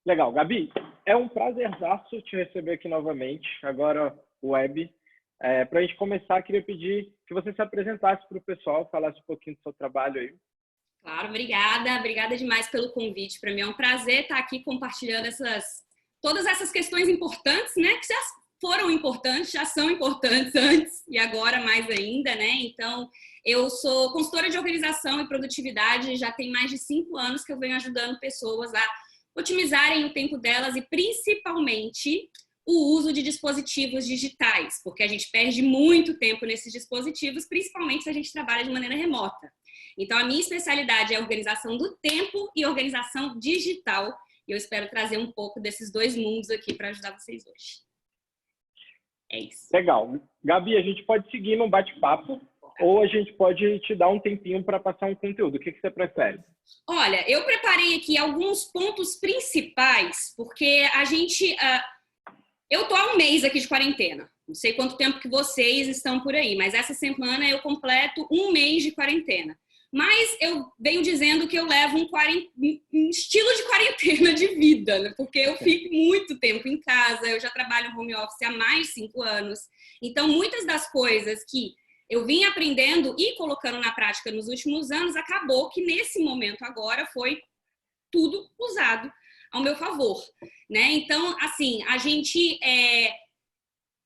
Legal. Gabi, é um prazerzaço te receber aqui novamente, agora web. Para a gente começar, queria pedir que você se apresentasse para o pessoal, falasse um pouquinho do seu trabalho aí. Claro, obrigada. Obrigada demais pelo convite. Para mim é um prazer estar aqui compartilhando todas essas questões importantes, né? Que já foram importantes, já são importantes antes e agora mais ainda, né? Então, eu sou consultora de organização e produtividade, já tem mais de 5 anos que eu venho ajudando pessoas a otimizarem o tempo delas e principalmente o uso de dispositivos digitais, porque a gente perde muito tempo nesses dispositivos, principalmente se a gente trabalha de maneira remota. Então, a minha especialidade é a organização do tempo e organização digital. E eu espero trazer um pouco desses dois mundos aqui para ajudar vocês hoje. É isso. Legal. Gabi, a gente pode seguir no bate-papo ou a gente pode te dar um tempinho para passar um conteúdo. O que você prefere? Olha, eu preparei aqui alguns pontos principais, porque eu tô há um mês aqui de quarentena. Não sei quanto tempo que vocês estão por aí, mas essa semana eu completo um mês de quarentena. Mas eu venho dizendo que eu levo um estilo de quarentena de vida, né? Porque eu fico muito tempo em casa, eu já trabalho home office há mais de 5 anos. Então, muitas das coisas que eu vim aprendendo e colocando na prática nos últimos anos, acabou que nesse momento agora foi tudo usado ao meu favor, né? Então, assim, a gente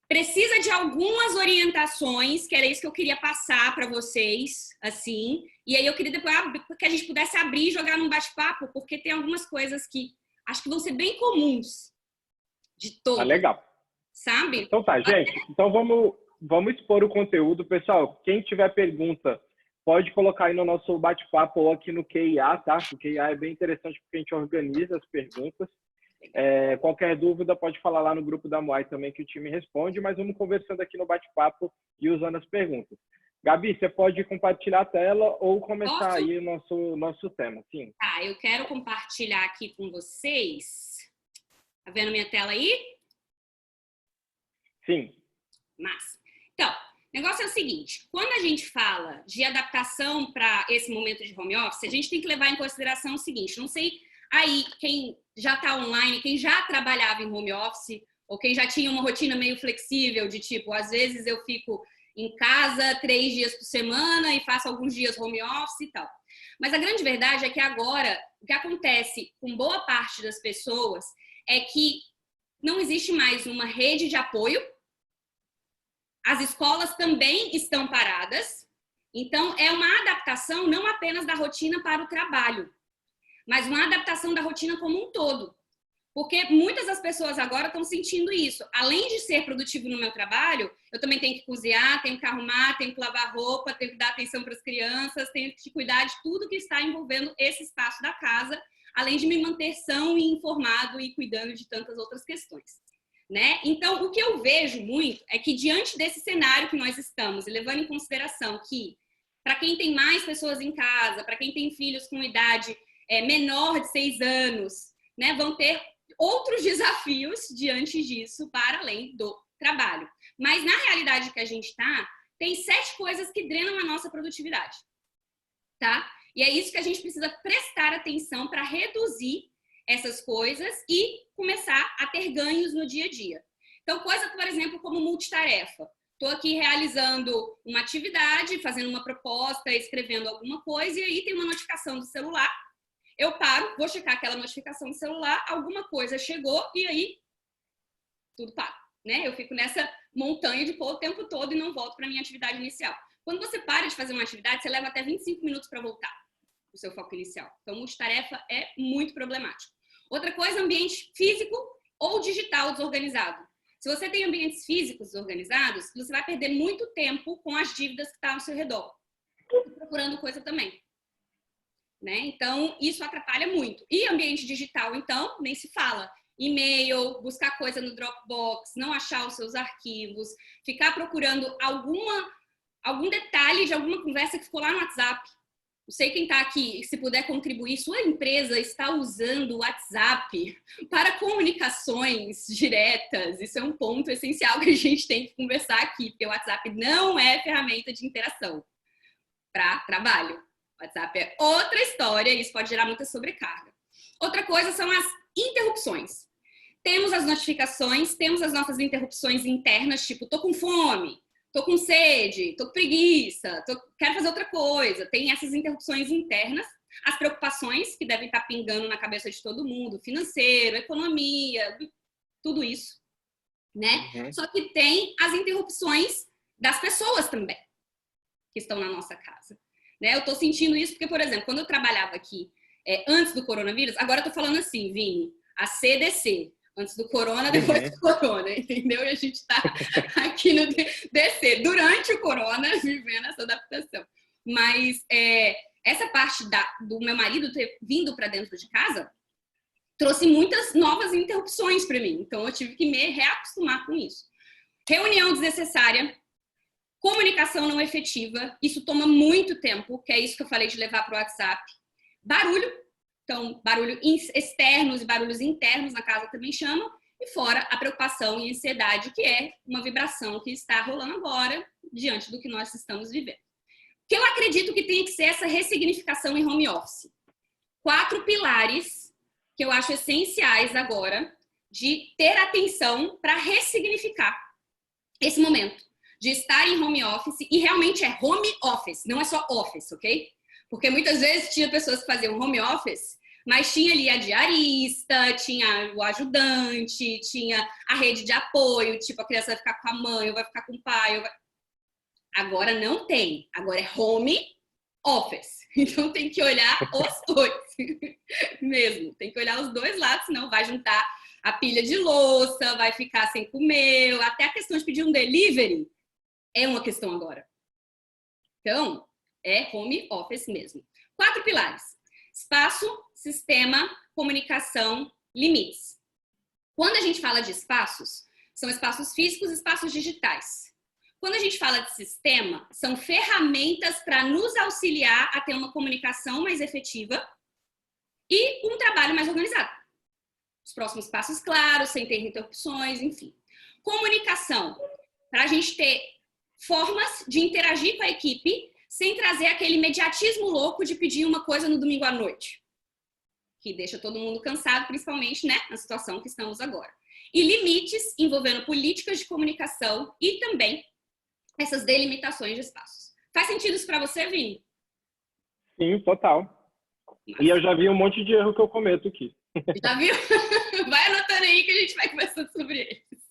precisa de algumas orientações, que era isso que eu queria passar para vocês, assim. E aí eu queria depois que a gente pudesse abrir e jogar num bate-papo, porque tem algumas coisas que acho que vão ser bem comuns de todos. Ah, legal. Sabe? Então tá, gente. Então vamos expor o conteúdo. Pessoal, quem tiver pergunta, pode colocar aí no nosso bate-papo ou aqui no QIA, tá? O QIA é bem interessante porque a gente organiza as perguntas. Qualquer dúvida pode falar lá no grupo da Moai também que o time responde, mas vamos conversando aqui no bate-papo e usando as perguntas. Gabi, você pode compartilhar a tela ou começar aí o nosso tema, sim. Tá, eu quero compartilhar aqui com vocês. Tá vendo minha tela aí? Sim. Massa. Então, o negócio é o seguinte, quando a gente fala de adaptação para esse momento de home office, a gente tem que levar em consideração o seguinte, não sei aí quem já está online, quem já trabalhava em home office, ou quem já tinha uma rotina meio flexível, de tipo, às vezes eu fico em casa 3 dias por semana e faço alguns dias home office e tal. Mas a grande verdade é que agora, o que acontece com boa parte das pessoas é que não existe mais uma rede de apoio, as escolas também estão paradas, então é uma adaptação não apenas da rotina para o trabalho, mas uma adaptação da rotina como um todo. Porque muitas das pessoas agora estão sentindo isso. Além de ser produtivo no meu trabalho, eu também tenho que cozinhar, tenho que arrumar, tenho que lavar roupa, tenho que dar atenção para as crianças, tenho que cuidar de tudo que está envolvendo esse espaço da casa, além de me manter são e informado e cuidando de tantas outras questões, né? Então, o que eu vejo muito é que diante desse cenário que nós estamos, e levando em consideração que para quem tem mais pessoas em casa, para quem tem filhos com idade menor de 6 anos, né, vão ter outros desafios diante disso para além do trabalho. Mas na realidade que a gente está, tem 7 coisas que drenam a nossa produtividade, tá? E é isso que a gente precisa prestar atenção para reduzir essas coisas e começar a ter ganhos no dia a dia. Então, coisa, por exemplo, como multitarefa. Estou aqui realizando uma atividade, fazendo uma proposta, escrevendo alguma coisa, e aí tem uma notificação do celular. Eu paro, vou checar aquela notificação do celular, alguma coisa chegou e aí tudo para, né? Eu fico nessa montanha de pó o tempo todo e não volto para a minha atividade inicial. Quando você para de fazer uma atividade, você leva até 25 minutos para voltar o seu foco inicial. Então, multitarefa é muito problemático. Outra coisa, ambiente físico ou digital desorganizado. Se você tem ambientes físicos desorganizados, você vai perder muito tempo com as dívidas que estão ao seu redor. Procurando coisa também. Né? Então, isso atrapalha muito. E ambiente digital, então, nem se fala. E-mail, buscar coisa no Dropbox, não achar os seus arquivos, ficar procurando algum detalhe de alguma conversa que ficou lá no WhatsApp. Não sei quem está aqui, se puder contribuir, sua empresa está usando o WhatsApp para comunicações diretas. Isso é um ponto essencial que a gente tem que conversar aqui, porque o WhatsApp não é ferramenta de interação para trabalho. WhatsApp é outra história e isso pode gerar muita sobrecarga. Outra coisa são as interrupções. Temos as notificações, temos as nossas interrupções internas, tipo, tô com fome, tô com sede, tô com preguiça, quero fazer outra coisa. Tem essas interrupções internas, as preocupações que devem estar pingando na cabeça de todo mundo, financeiro, economia, tudo isso, né? Uhum. Só que tem as interrupções das pessoas também, que estão na nossa casa. Né? Eu tô sentindo isso porque, por exemplo, quando eu trabalhava aqui antes do coronavírus, agora eu tô falando assim, Vini, a CDC, antes do corona, depois do corona, entendeu? E a gente tá aqui no DC, durante o corona, vivendo essa adaptação. Mas essa parte do meu marido ter vindo para dentro de casa trouxe muitas novas interrupções para mim. Então, eu tive que me reacostumar com isso. Reunião desnecessária, comunicação não efetiva, isso toma muito tempo, que é isso que eu falei de levar para o WhatsApp. Barulho, então, barulho externos e barulhos internos na casa também chamam. E fora a preocupação e ansiedade, que é uma vibração que está rolando agora, diante do que nós estamos vivendo. Que eu acredito que tem que ser essa ressignificação em home office. 4 pilares que eu acho essenciais agora de ter atenção para ressignificar esse momento de estar em home office, e realmente é home office, não é só office, ok? Porque muitas vezes tinha pessoas que faziam home office, mas tinha ali a diarista, tinha o ajudante, tinha a rede de apoio, tipo, a criança vai ficar com a mãe, ou vai ficar com o pai. Agora não tem, agora é home office. Então tem que olhar os dois, mesmo. Tem que olhar os dois lados, senão vai juntar a pilha de louça, vai ficar sem comer, até a questão de pedir um delivery é uma questão agora. Então, é home office mesmo. 4 pilares: espaço, sistema, comunicação, limites. Quando a gente fala de espaços, são espaços físicos e espaços digitais. Quando a gente fala de sistema, são ferramentas para nos auxiliar a ter uma comunicação mais efetiva e um trabalho mais organizado. Os próximos passos claros, sem ter interrupções, enfim. Comunicação, para a gente ter formas de interagir com a equipe sem trazer aquele imediatismo louco de pedir uma coisa no domingo à noite, que deixa todo mundo cansado, principalmente, né, na situação que estamos agora. E limites envolvendo políticas de comunicação e também essas delimitações de espaços. Faz sentido isso para você, Vini? Sim, total. E eu já vi um monte de erro que eu cometo aqui. Já viu? Vai anotando aí que a gente vai conversando sobre eles.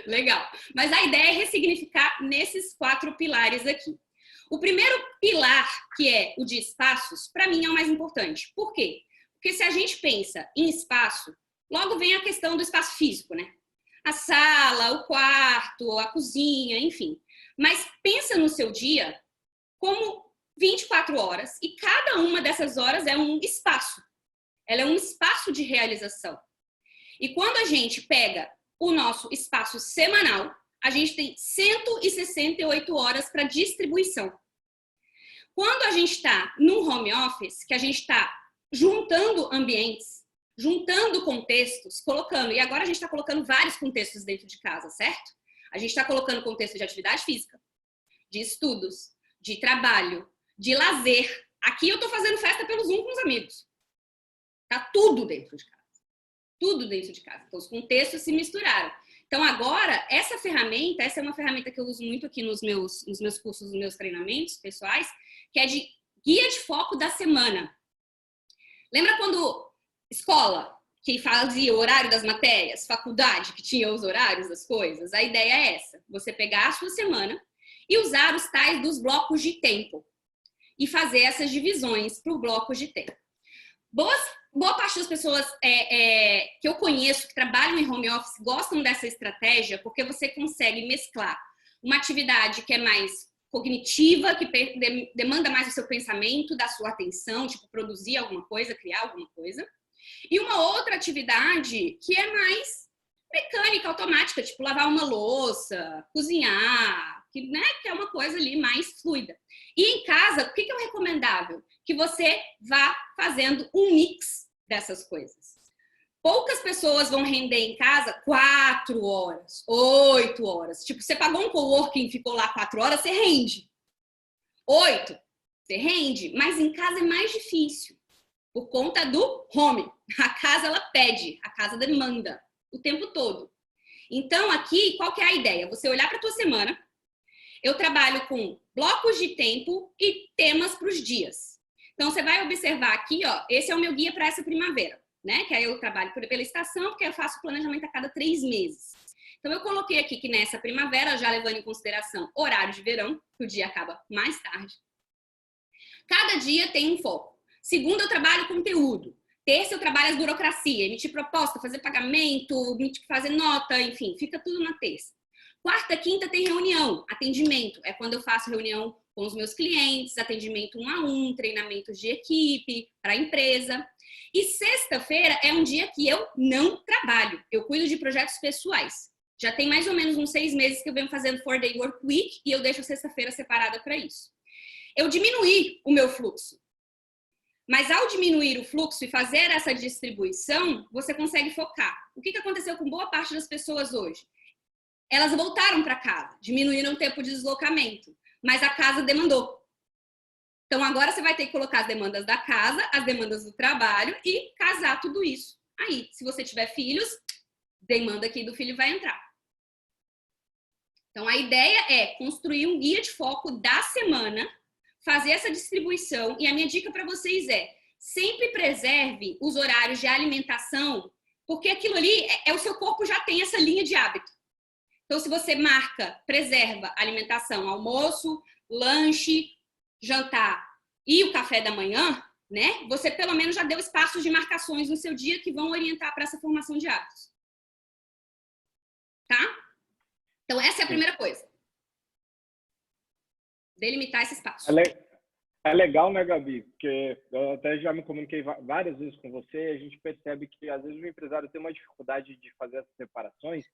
Legal. Mas a ideia é ressignificar nesses 4 pilares aqui. O primeiro pilar, que é o de espaços, para mim é o mais importante. Por quê? Porque se a gente pensa em espaço, logo vem a questão do espaço físico, né? A sala, o quarto, a cozinha, enfim. Mas pensa no seu dia como 24 horas e cada uma dessas horas é um espaço. Ela é um espaço de realização. E quando a gente pega o nosso espaço semanal, a gente tem 168 horas para distribuição. Quando a gente está num home office, que a gente está juntando ambientes, juntando contextos, colocando, e agora a gente está colocando vários contextos dentro de casa, certo? A gente está colocando contexto de atividade física, de estudos, de trabalho, de lazer. Aqui eu estou fazendo festa pelo Zoom com os amigos. Tá tudo dentro de casa. Tudo dentro de casa. Então, os contextos se misturaram. Então, agora, essa é uma ferramenta que eu uso muito aqui nos meus cursos, nos meus treinamentos pessoais, que é de guia de foco da semana. Lembra quando escola, que fazia o horário das matérias, faculdade, que tinha os horários das coisas? A ideia é essa. Você pegar a sua semana e usar os tais dos blocos de tempo. E fazer essas divisões por blocos de tempo. Boa parte das pessoas que eu conheço, que trabalham em home office, gostam dessa estratégia porque você consegue mesclar uma atividade que é mais cognitiva, que demanda mais o seu pensamento, da sua atenção, tipo produzir alguma coisa, criar alguma coisa, e uma outra atividade que é mais mecânica, automática, tipo lavar uma louça, cozinhar, que é uma coisa ali mais fluida. E em casa, o que é o recomendável? Que você vá fazendo um mix dessas coisas. Poucas pessoas vão render em casa 4 horas, 8 horas. Tipo, você pagou um coworking e ficou lá 4 horas, você rende. 8, você rende, mas em casa é mais difícil, por conta do home. A casa, ela pede, a casa demanda o tempo todo. Então, aqui, qual que é a ideia? Você olhar para a tua semana. Eu trabalho com blocos de tempo e temas para os dias. Então, você vai observar aqui, ó, esse é o meu guia para essa primavera, né? Que aí eu trabalho pela estação, porque eu faço planejamento a cada 3 meses. Então, eu coloquei aqui que nessa primavera, já levando em consideração horário de verão, que o dia acaba mais tarde, cada dia tem um foco. Segunda, eu trabalho conteúdo. Terça, eu trabalho as burocracia, emitir proposta, fazer pagamento, fazer nota, enfim, fica tudo na terça. Quarta, quinta tem reunião, atendimento. É quando eu faço reunião com os meus clientes, atendimento 1 a 1, treinamentos de equipe para a empresa. E sexta-feira é um dia que eu não trabalho. Eu cuido de projetos pessoais. Já tem mais ou menos uns 6 meses que eu venho fazendo 4-day work week e eu deixo a sexta-feira separada para isso. Eu diminuí o meu fluxo. Mas ao diminuir o fluxo e fazer essa distribuição, você consegue focar. O que aconteceu com boa parte das pessoas hoje? Elas voltaram para casa, diminuíram o tempo de deslocamento, mas a casa demandou. Então agora você vai ter que colocar as demandas da casa, as demandas do trabalho e casar tudo isso. Aí, se você tiver filhos, demanda aqui do filho vai entrar. Então a ideia é construir um guia de foco da semana, fazer essa distribuição, e a minha dica para vocês é: sempre preserve os horários de alimentação, porque aquilo ali o seu corpo já tem essa linha de hábito. Então, se você marca, preserva alimentação, almoço, lanche, jantar e o café da manhã, né? Você pelo menos já deu espaços de marcações no seu dia que vão orientar para essa formação de hábitos. Tá? Então, essa é a primeira coisa. Delimitar esse espaço. É legal, né, Gabi? Porque eu até já me comuniquei várias vezes com você e a gente percebe que, às vezes, o empresário tem uma dificuldade de fazer essas separações,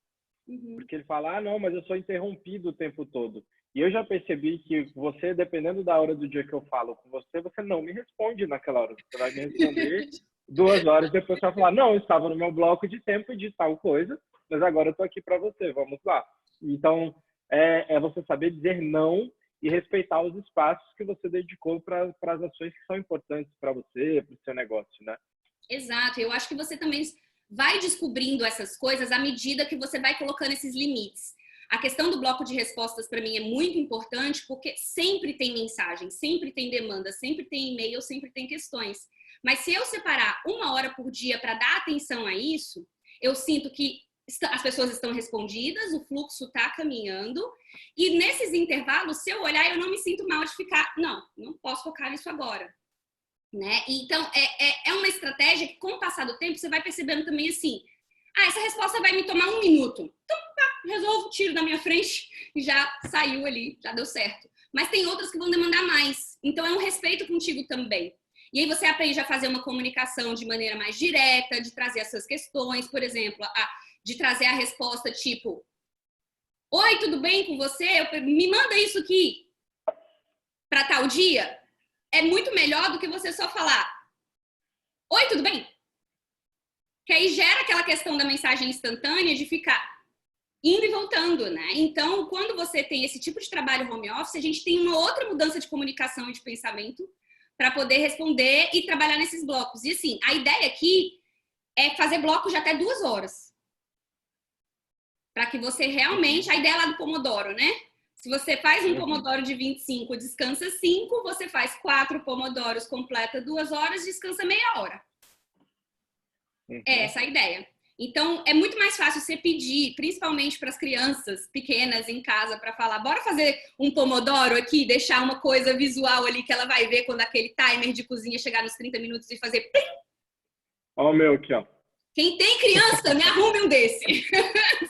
porque ele fala, não, mas eu sou interrompido o tempo todo. E eu já percebi que você, dependendo da hora do dia que eu falo com você, você não me responde naquela hora. Você vai me responder 2 horas depois, você vai falar, não, eu estava no meu bloco de tempo de tal coisa, mas agora eu estou aqui para você, vamos lá. Então, é você saber dizer não e respeitar os espaços que você dedicou para as ações que são importantes para você, para o seu negócio, né? Exato. Eu acho que você também vai descobrindo essas coisas à medida que você vai colocando esses limites. A questão do bloco de respostas para mim é muito importante porque sempre tem mensagem, sempre tem demanda, sempre tem e-mail, sempre tem questões. Mas se eu separar 1 hora por dia para dar atenção a isso, eu sinto que as pessoas estão respondidas, o fluxo está caminhando, e nesses intervalos, se eu olhar, eu não me sinto mal de ficar, não posso focar nisso agora. Né? Então, é uma estratégia que, com o passar do tempo, você vai percebendo também assim, essa resposta vai me tomar 1 minuto. Então, resolvo, tiro da minha frente e já saiu ali, já deu certo. Mas tem outras que vão demandar mais. Então, é um respeito contigo também. E aí você aprende a fazer uma comunicação de maneira mais direta, de trazer essas questões, por exemplo, de trazer a resposta tipo, oi, tudo bem com você? Me manda isso aqui para tal dia. É muito melhor do que você só falar, oi, tudo bem? Que aí gera aquela questão da mensagem instantânea de ficar indo e voltando, né? Então, quando você tem esse tipo de trabalho home office, a gente tem uma outra mudança de comunicação e de pensamento para poder responder e trabalhar nesses blocos. E assim, a ideia aqui é fazer blocos de até 2 horas. Para que você realmente... A ideia lá do Pomodoro, né? Se você faz um Pomodoro de 25, descansa 5, você faz 4 Pomodoros, completa 2 horas, descansa meia hora. É essa a ideia. Então, é muito mais fácil você pedir, principalmente para as crianças pequenas em casa, para falar, bora fazer um Pomodoro aqui, deixar uma coisa visual ali que ela vai ver quando aquele timer de cozinha chegar nos 30 minutos e fazer plim. Olha o meu aqui, ó. Quem tem criança, me arrume um desse.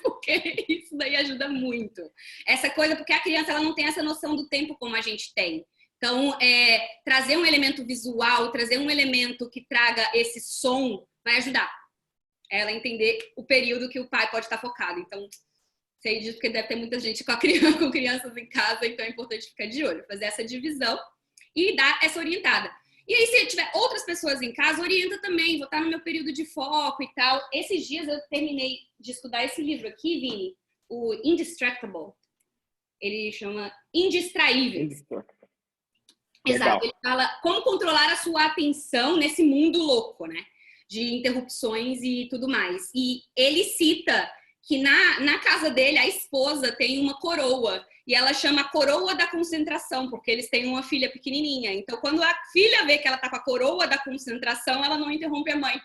Porque isso daí ajuda muito. Essa coisa, porque a criança ela não tem essa noção do tempo como a gente tem. Então, trazer um elemento visual, trazer um elemento que traga esse som, vai ajudar ela a entender o período que o pai pode estar focado. Então, sei disso porque deve ter muita gente com crianças em casa, então é importante ficar de olho, fazer essa divisão e dar essa orientada. E aí, se tiver outras pessoas em casa, orienta também, vou estar no meu período de foco e tal. Esses dias eu terminei de estudar esse livro aqui, Vini, o Indistractable. Ele chama Indistraíveis. Exato, ele fala como controlar a sua atenção nesse mundo louco, né? de interrupções e tudo mais. E ele cita que na casa dele a esposa tem uma coroa e ela chama a coroa da concentração, porque eles têm uma filha pequenininha. Então, quando a filha vê que ela tá com a coroa da concentração, ela não interrompe a mãe,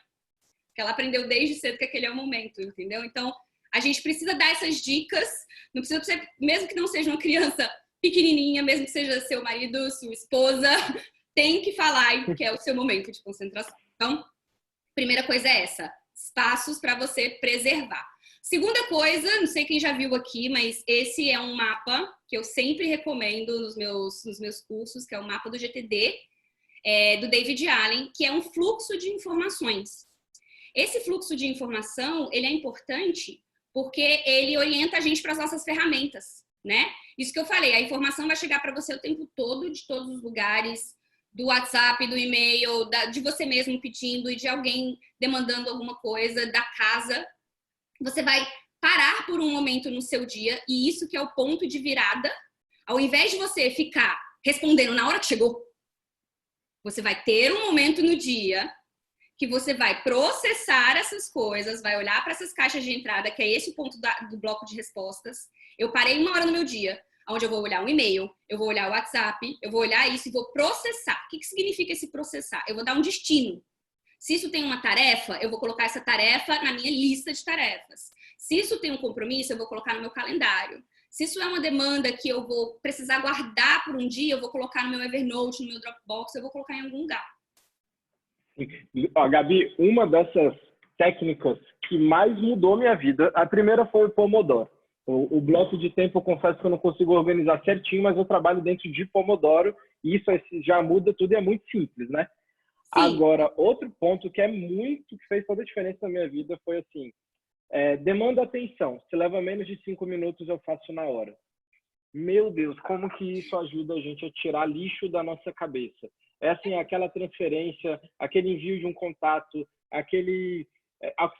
porque ela aprendeu desde cedo que aquele é o momento, entendeu? Então, a gente precisa dar essas dicas, não precisa ser, mesmo que não seja uma criança pequenininha, mesmo que seja seu marido, sua esposa, tem que falar que é o seu momento de concentração. Então, primeira coisa é essa, espaços para você preservar. Segunda coisa, não sei quem já viu aqui, mas esse é um mapa que eu sempre recomendo nos meus cursos, que é o mapa do GTD, do David Allen, que é um fluxo de informações. Esse fluxo de informação, ele é importante porque ele orienta a gente para as nossas ferramentas, né? Isso que eu falei, a informação vai chegar para você o tempo todo, de todos os lugares, do WhatsApp, do e-mail, de você mesmo pedindo e de alguém demandando alguma coisa, da casa. Você vai parar por um momento no seu dia, e isso que é o ponto de virada. Ao invés de você ficar respondendo na hora que chegou, você vai ter um momento no dia que você vai processar essas coisas, vai olhar para essas caixas de entrada, que é esse o ponto do bloco de respostas. Eu parei uma hora no meu dia, onde eu vou olhar um e-mail, eu vou olhar o WhatsApp, eu vou olhar isso e vou processar. O que significa esse processar? Eu vou dar um destino. Se isso tem uma tarefa, eu vou colocar essa tarefa na minha lista de tarefas. Se isso tem um compromisso, eu vou colocar no meu calendário. Se isso é uma demanda que eu vou precisar guardar por um dia, eu vou colocar no meu Evernote, no meu Dropbox, eu vou colocar em algum lugar. Ó, Gabi, uma dessas técnicas que mais mudou minha vida, a primeira foi o Pomodoro. O bloco de tempo, eu confesso que eu não consigo organizar certinho, mas eu trabalho dentro de Pomodoro e isso já muda tudo e é muito simples, né? Sim. Agora, outro ponto que fez toda a diferença na minha vida foi assim, demanda atenção. Se leva menos de 5 minutos, eu faço na hora. Meu Deus, como que isso ajuda a gente a tirar lixo da nossa cabeça? É assim, aquela transferência, aquele envio de um contato,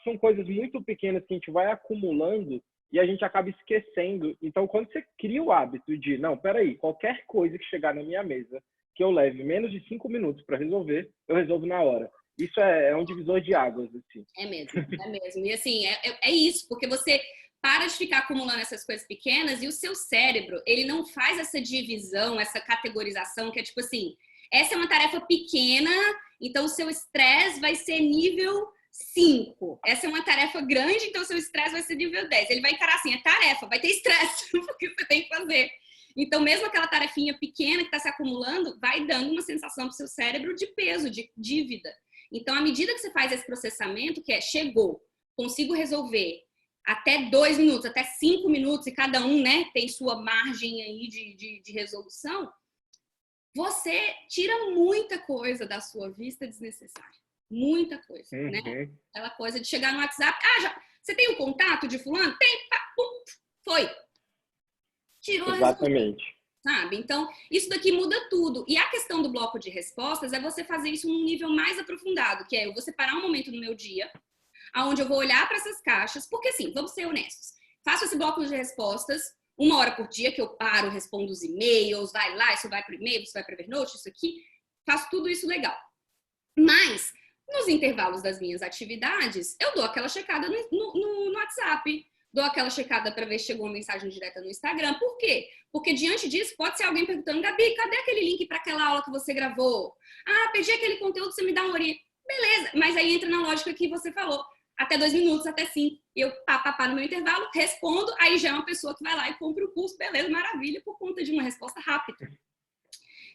são coisas muito pequenas que a gente vai acumulando e a gente acaba esquecendo. Então, quando você cria o hábito de, não, peraí, qualquer coisa que chegar na minha mesa, que eu leve menos de 5 minutos para resolver, eu resolvo na hora. Isso é um divisor de águas, assim. É mesmo. E assim, é isso, porque você para de ficar acumulando essas coisas pequenas e o seu cérebro, ele não faz essa divisão, essa categorização, que é tipo assim, essa é uma tarefa pequena, então o seu estresse vai ser nível 5. Essa é uma tarefa grande, então o seu estresse vai ser nível 10. Ele vai encarar assim, é tarefa, vai ter estresse, porque você tem que fazer. Então, mesmo aquela tarefinha pequena que está se acumulando, vai dando uma sensação para o seu cérebro de peso, de dívida. Então, à medida que você faz esse processamento, que chegou, consigo resolver até 2 minutos, até 5 minutos, e cada um, né, tem sua margem aí de resolução, você tira muita coisa da sua vista desnecessária. Muita coisa, né? Aquela coisa de chegar no WhatsApp, você tem o contato de fulano? Tem, pá, pum, foi. Tirou. Exatamente. Sabe? Então, isso daqui muda tudo. E a questão do bloco de respostas é você fazer isso num nível mais aprofundado, que é eu vou separar um momento no meu dia, onde eu vou olhar para essas caixas, porque assim, vamos ser honestos, faço esse bloco de respostas 1 hora por dia, que eu paro, respondo os e-mails, vai lá, isso vai para o e-mail, isso vai para o Evernote, isso aqui, faço tudo isso legal. Mas, nos intervalos das minhas atividades, eu dou aquela checada no WhatsApp, dou aquela checada para ver se chegou uma mensagem direta no Instagram. Por quê? Porque diante disso pode ser alguém perguntando, Gabi, cadê aquele link para aquela aula que você gravou? Perdi aquele conteúdo, você me dá uma orientação. Beleza, mas aí entra na lógica que você falou. Até 2 minutos, até 5. Eu no meu intervalo, respondo, aí já é uma pessoa que vai lá e compra o curso. Beleza, maravilha, por conta de uma resposta rápida.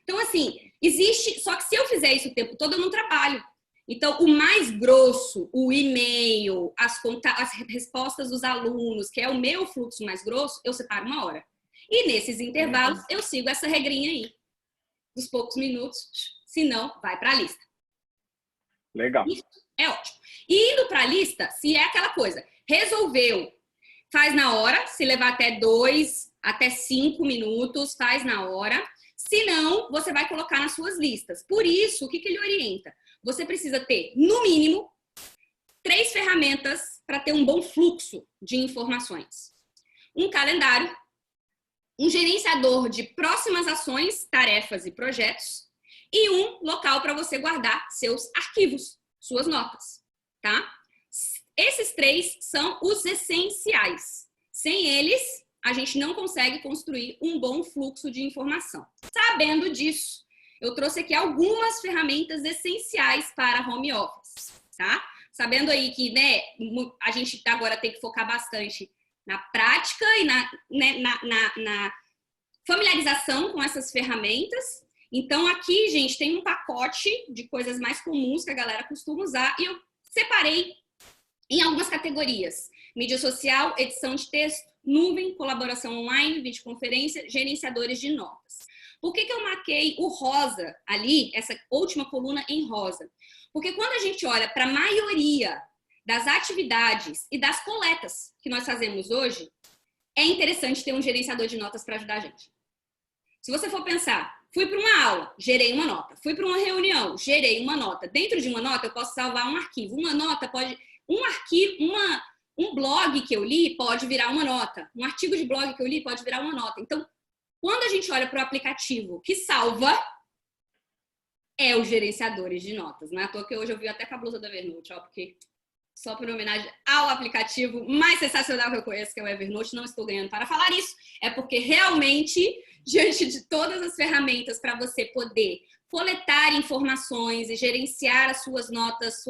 Então, assim, existe... Só que se eu fizer isso o tempo todo, eu não trabalho. Então, o mais grosso, o e-mail, as respostas dos alunos, que é o meu fluxo mais grosso, eu separo 1 hora. E nesses intervalos, eu sigo essa regrinha aí. Dos poucos minutos, senão, vai para a lista. Legal. Isso é ótimo. E indo para a lista, se é aquela coisa, resolveu, faz na hora, se levar até 2, até 5 minutos, faz na hora. Se não, você vai colocar nas suas listas. Por isso, o que ele orienta? Você precisa ter, no mínimo, 3 ferramentas para ter um bom fluxo de informações. Um calendário, um gerenciador de próximas ações, tarefas e projetos, e um local para você guardar seus arquivos, suas notas. tá? Esses 3 são os essenciais. Sem eles, a gente não consegue construir um bom fluxo de informação. Sabendo disso, eu trouxe aqui algumas ferramentas essenciais para home office, tá? Sabendo aí que, né, a gente agora tem que focar bastante na prática e na familiarização com essas ferramentas. Então, aqui, gente, tem um pacote de coisas mais comuns que a galera costuma usar e eu separei em algumas categorias: mídia social, edição de texto, nuvem, colaboração online, videoconferência, gerenciadores de notas. Por que eu marquei o rosa ali, essa última coluna em rosa? Porque quando a gente olha para a maioria das atividades e das coletas que nós fazemos hoje, é interessante ter um gerenciador de notas para ajudar a gente. Se você for pensar, fui para uma aula, gerei uma nota. Fui para uma reunião, gerei uma nota. Dentro de uma nota, eu posso salvar um arquivo. Uma nota pode... Um blog que eu li pode virar uma nota. Um artigo de blog que eu li pode virar uma nota. Então, quando a gente olha para o aplicativo que salva, é os gerenciadores de notas. Não é à toa que hoje eu vi até com a blusa do Evernote, ó, porque só por homenagem ao aplicativo mais sensacional que eu conheço, que é o Evernote, não estou ganhando para falar isso. É porque realmente, diante de todas as ferramentas para você poder coletar informações e gerenciar as suas notas,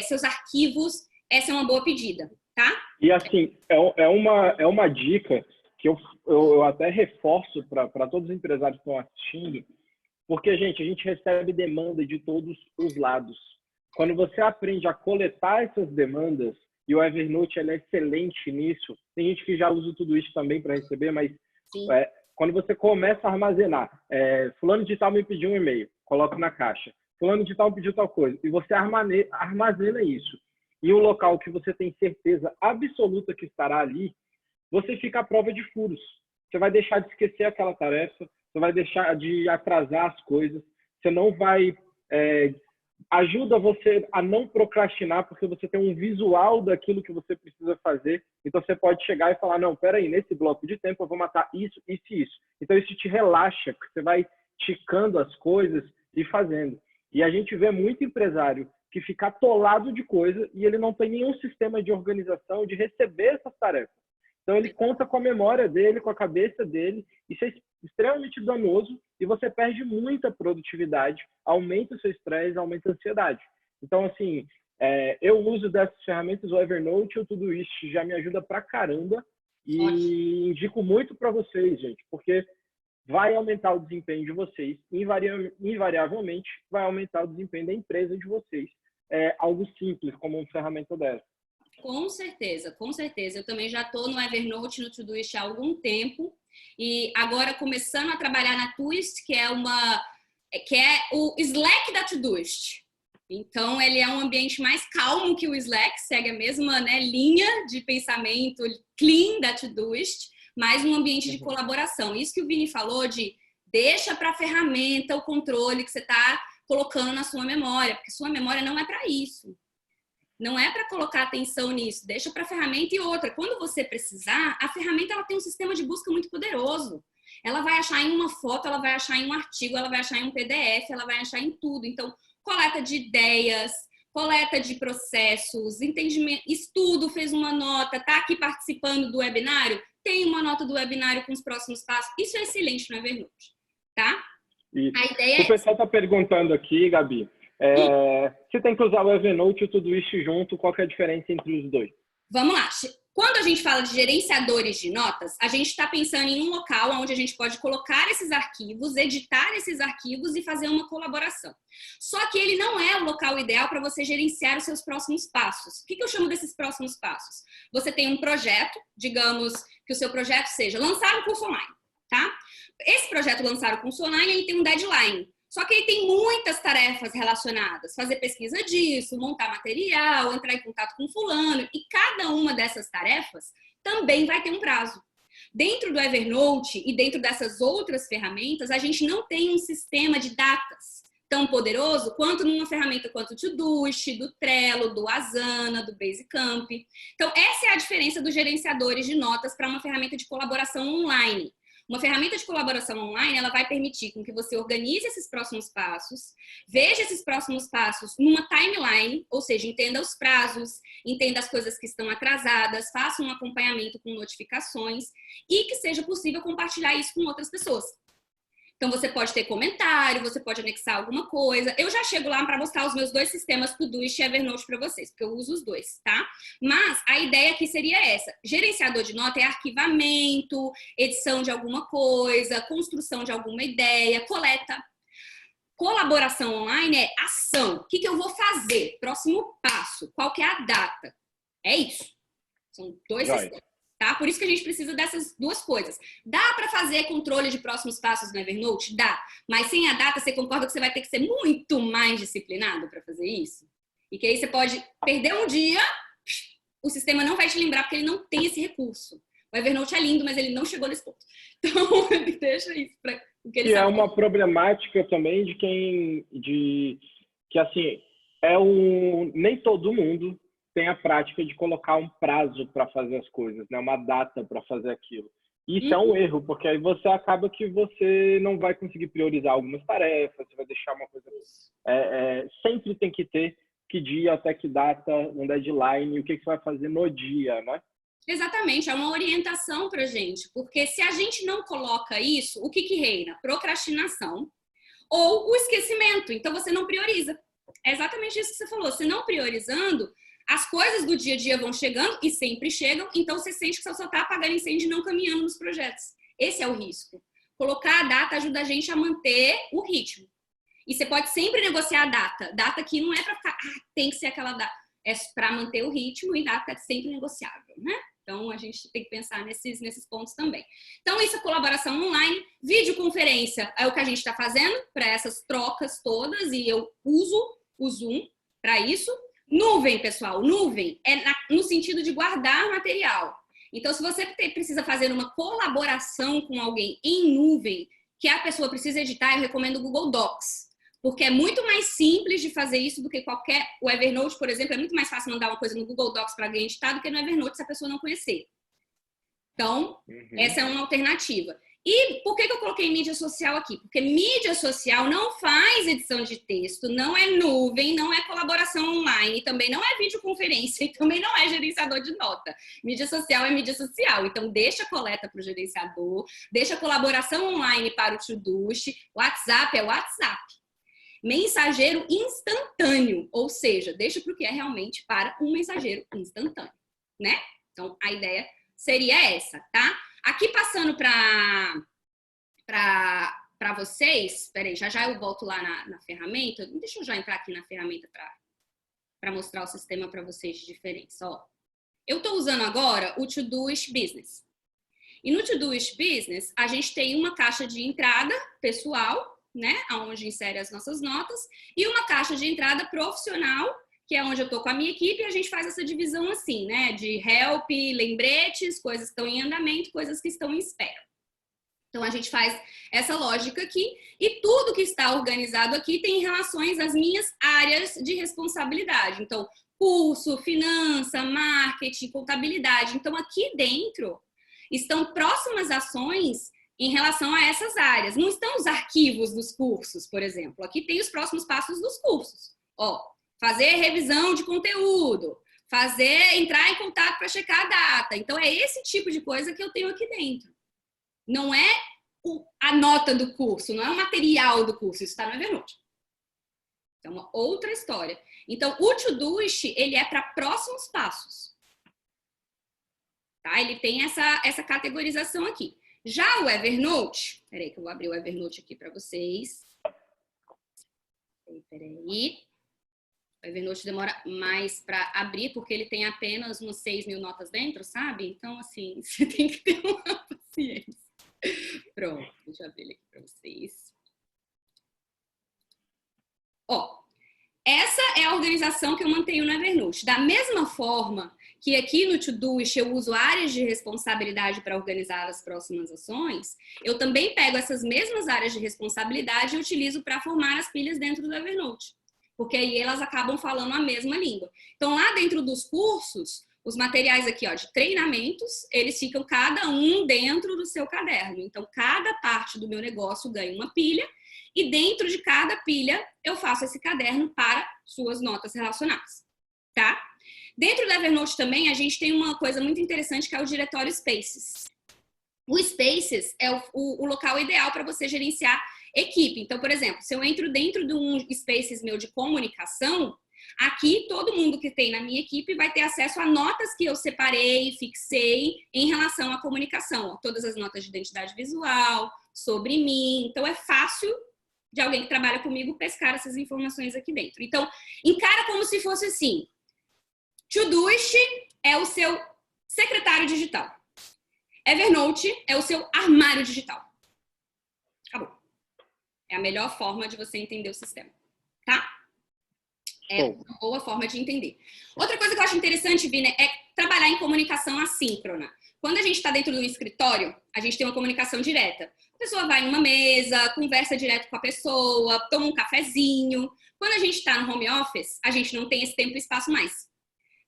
seus arquivos, essa é uma boa pedida, tá? E assim, é uma dica que eu até reforço para todos os empresários que estão assistindo, porque, gente, a gente recebe demanda de todos os lados. Quando você aprende a coletar essas demandas, e o Evernote ele é excelente nisso, tem gente que já usa tudo isso também para receber, mas quando você começa a armazenar, fulano de tal me pediu um e-mail, coloca na caixa, fulano de tal pediu tal coisa, e você armazena isso, e o local que você tem certeza absoluta que estará ali, você fica à prova de furos. Você vai deixar de esquecer aquela tarefa, você vai deixar de atrasar as coisas, você não vai... ajuda você a não procrastinar, porque você tem um visual daquilo que você precisa fazer. Então, você pode chegar e falar, não, peraí, nesse bloco de tempo eu vou matar isso, isso e isso. Então, isso te relaxa, porque você vai ticando as coisas e fazendo. E a gente vê muito empresário que fica atolado de coisa e ele não tem nenhum sistema de organização de receber essas tarefas. Então, ele conta com a memória dele, com a cabeça dele. Isso é extremamente danoso e você perde muita produtividade, aumenta o seu estresse, aumenta a ansiedade. Então, assim, eu uso dessas ferramentas, o Evernote e o Todoist já me ajuda pra caramba e indico muito para vocês, gente, porque vai aumentar o desempenho de vocês, invariavelmente vai aumentar o desempenho da empresa de vocês. É algo simples, como uma ferramenta dessa. Com certeza, com certeza. Eu também já estou no Evernote, no Todoist há algum tempo. E agora começando a trabalhar na Twist, que é o Slack da Todoist. Então, ele é um ambiente mais calmo que o Slack, segue a mesma, né, linha de pensamento clean da Todoist, mas um ambiente de colaboração. Isso que o Vini falou de deixa para a ferramenta o controle que você está colocando na sua memória, porque sua memória não é para isso. Não é para colocar atenção nisso, deixa para a ferramenta. E outra, quando você precisar, a ferramenta ela tem um sistema de busca muito poderoso. Ela vai achar em uma foto, ela vai achar em um artigo, ela vai achar em um PDF, ela vai achar em tudo. Então, coleta de ideias, coleta de processos, entendimento, estudo, fez uma nota, está aqui participando do webinário, tem uma nota do webinário com os próximos passos. Isso é excelente no Evernote, tá? Isso. A ideia o pessoal está perguntando aqui, Gabi, você tem que usar o Evernote e o Todoist junto, qual que é a diferença entre os dois? Vamos lá. Quando a gente fala de gerenciadores de notas, a gente está pensando em um local onde a gente pode colocar esses arquivos, editar esses arquivos e fazer uma colaboração. Só que ele não é o local ideal para você gerenciar os seus próximos passos. O que eu chamo desses próximos passos? Você tem um projeto, digamos que o seu projeto seja lançar um curso online, tá? Esse projeto lançar o curso online, ele tem um deadline. Só que ele tem muitas tarefas relacionadas. Fazer pesquisa disso, montar material, entrar em contato com fulano. E cada uma dessas tarefas também vai ter um prazo. Dentro do Evernote e dentro dessas outras ferramentas, a gente não tem um sistema de datas tão poderoso quanto numa ferramenta quanto o Todoist, do Trello, do Asana, do Basecamp. Então, essa é a diferença dos gerenciadores de notas para uma ferramenta de colaboração online. Uma ferramenta de colaboração online, ela vai permitir com que você organize esses próximos passos, veja esses próximos passos numa timeline, ou seja, entenda os prazos, entenda as coisas que estão atrasadas, faça um acompanhamento com notificações e que seja possível compartilhar isso com outras pessoas. Então, você pode ter comentário, você pode anexar alguma coisa. Eu já chego lá para mostrar os meus 2 sistemas, Todoist e Evernote, para vocês, porque eu uso os 2, tá? Mas a ideia aqui seria essa. Gerenciador de nota é arquivamento, edição de alguma coisa, construção de alguma ideia, coleta. Colaboração online é ação. O que eu vou fazer? Próximo passo. Qual que é a data? É isso. São 2 sistemas. Tá? Por isso que a gente precisa dessas 2 coisas. Dá para fazer controle de próximos passos no Evernote? Dá. Mas sem a data, você concorda que você vai ter que ser muito mais disciplinado para fazer isso? E que aí você pode perder um dia, o sistema não vai te lembrar porque ele não tem esse recurso. O Evernote é lindo, mas ele não chegou nesse ponto. Então, ele deixa isso para o que ele sabe. É uma problemática também que assim, nem todo mundo tem a prática de colocar um prazo para fazer as coisas, né? Uma data para fazer aquilo. Isso é um erro, porque aí você acaba que você não vai conseguir priorizar algumas tarefas, você vai deixar uma coisa... sempre tem que ter que dia, até que data, um deadline, o que você vai fazer no dia, né? Exatamente, é uma orientação para gente, porque se a gente não coloca isso, o que reina? Procrastinação ou o esquecimento. Então, você não prioriza. É exatamente isso que você falou. Se não priorizando, as coisas do dia a dia vão chegando e sempre chegam, então você sente que só está apagando incêndio e não caminhando nos projetos. Esse é o risco. Colocar a data ajuda a gente a manter o ritmo. E você pode sempre negociar a data. Data que não é para ficar, tem que ser aquela data. É para manter o ritmo e data é sempre negociável, né? Então, a gente tem que pensar nesses pontos também. Então, isso é colaboração online. Videoconferência é o que a gente está fazendo para essas trocas todas e eu uso o Zoom para isso. Nuvem, pessoal, nuvem é no sentido de guardar material. Então, se você precisa fazer uma colaboração com alguém em nuvem, que a pessoa precisa editar, eu recomendo o Google Docs. Porque é muito mais simples de fazer isso do que o Evernote, por exemplo, é muito mais fácil mandar uma coisa no Google Docs para alguém editar do que no Evernote se a pessoa não conhecer. Então, essa é uma alternativa. E por que eu coloquei mídia social aqui? Porque mídia social não faz edição de texto, não é nuvem, não é colaboração online, também não é videoconferência e também não é gerenciador de nota. Mídia social é mídia social. Então, deixa a coleta para o gerenciador, deixa a colaboração online para o Todoist, WhatsApp é WhatsApp. Mensageiro instantâneo, ou seja, deixa para o que é realmente para um mensageiro instantâneo, né? Então, a ideia seria essa, tá? Aqui passando para vocês, peraí, já eu volto lá na ferramenta. Deixa eu já entrar aqui na ferramenta para mostrar o sistema para vocês de diferença. Ó, eu estou usando agora o Todoist Business. E no Todoist Business, a gente tem uma caixa de entrada pessoal, né, onde insere as nossas notas, e uma caixa de entrada profissional, que é onde eu tô com a minha equipe, e a gente faz essa divisão assim, né, de help, lembretes, coisas que estão em andamento, coisas que estão em espera. Então, a gente faz essa lógica aqui, e tudo que está organizado aqui tem relações às minhas áreas de responsabilidade. Então, curso, finança, marketing, contabilidade. Então, aqui dentro estão próximas ações em relação a essas áreas. Não estão os arquivos dos cursos, por exemplo. Aqui tem os próximos passos dos cursos. Ó, fazer revisão de conteúdo, entrar em contato para checar a data. Então, é esse tipo de coisa que eu tenho aqui dentro. Não é a nota do curso, não é o material do curso. Isso está no Evernote. É uma outra história. Então, o Todoist, ele é para próximos passos. Tá? Ele tem essa categorização aqui. Já o Evernote, peraí que eu vou abrir o Evernote aqui para vocês. Peraí. O Evernote demora mais para abrir, porque ele tem apenas umas 6.000 notas dentro, sabe? Então, assim, você tem que ter uma paciência. Pronto, deixa eu abrir ele aqui para vocês. Ó, essa é a organização que eu mantenho no Evernote. Da mesma forma que aqui no Todoist eu uso áreas de responsabilidade para organizar as próximas ações, eu também pego essas mesmas áreas de responsabilidade e utilizo para formar as pilhas dentro do Evernote. Porque aí elas acabam falando a mesma língua. Então, lá dentro dos cursos, os materiais aqui, ó, de treinamentos, eles ficam cada um dentro do seu caderno. Então, cada parte do meu negócio ganha uma pilha e dentro de cada pilha eu faço esse caderno para suas notas relacionadas, tá? Dentro do Evernote também a gente tem uma coisa muito interessante que é o diretório Spaces. O Spaces é o local ideal para você gerenciar equipe. Então, por exemplo, se eu entro dentro de um Spaces meu de comunicação, aqui todo mundo que tem na minha equipe vai ter acesso a notas que eu separei, fixei em relação à comunicação. Ó, todas as notas de identidade visual, sobre mim. Então, é fácil de alguém que trabalha comigo pescar essas informações aqui dentro. Então, encara como se fosse assim. Todoist é o seu secretário digital. Evernote é o seu armário digital. Acabou. É a melhor forma de você entender o sistema, tá? É uma boa forma de entender. Outra coisa que eu acho interessante, Vina, é trabalhar em comunicação assíncrona. Quando a gente está dentro do escritório, a gente tem uma comunicação direta. A pessoa vai numa mesa, conversa direto com a pessoa, toma um cafezinho. Quando a gente está no home office, a gente não tem esse tempo e espaço mais.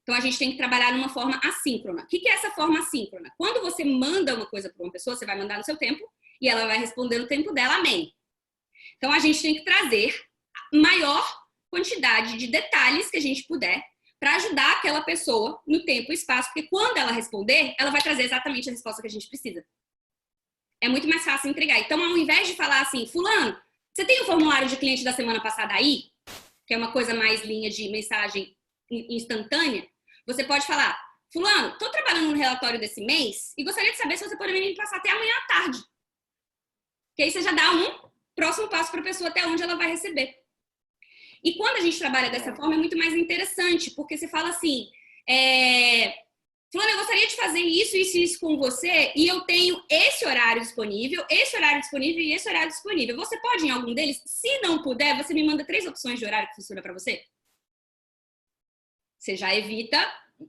Então, a gente tem que trabalhar numa forma assíncrona. O que é essa forma assíncrona? Quando você manda uma coisa para uma pessoa, você vai mandar no seu tempo e ela vai responder no tempo dela, amém. Então, a gente tem que trazer a maior quantidade de detalhes que a gente puder para ajudar aquela pessoa no tempo e espaço, porque quando ela responder, ela vai trazer exatamente a resposta que a gente precisa. É muito mais fácil entregar. Então, ao invés de falar assim, fulano, você tem o formulário de cliente da semana passada aí? Que é uma coisa mais linha de mensagem instantânea. Você pode falar, fulano, estou trabalhando no relatório desse mês e gostaria de saber se você poderia me passar até amanhã à tarde. Que aí você já dá um próximo passo para a pessoa até onde ela vai receber. E quando a gente trabalha dessa forma é muito mais interessante, porque você fala assim, fulano, eu gostaria de fazer isso, isso e isso com você e eu tenho esse horário disponível, esse horário disponível e esse horário disponível. Você pode ir em algum deles? Se não puder, você me manda 3 opções de horário que funciona para você? Você já evita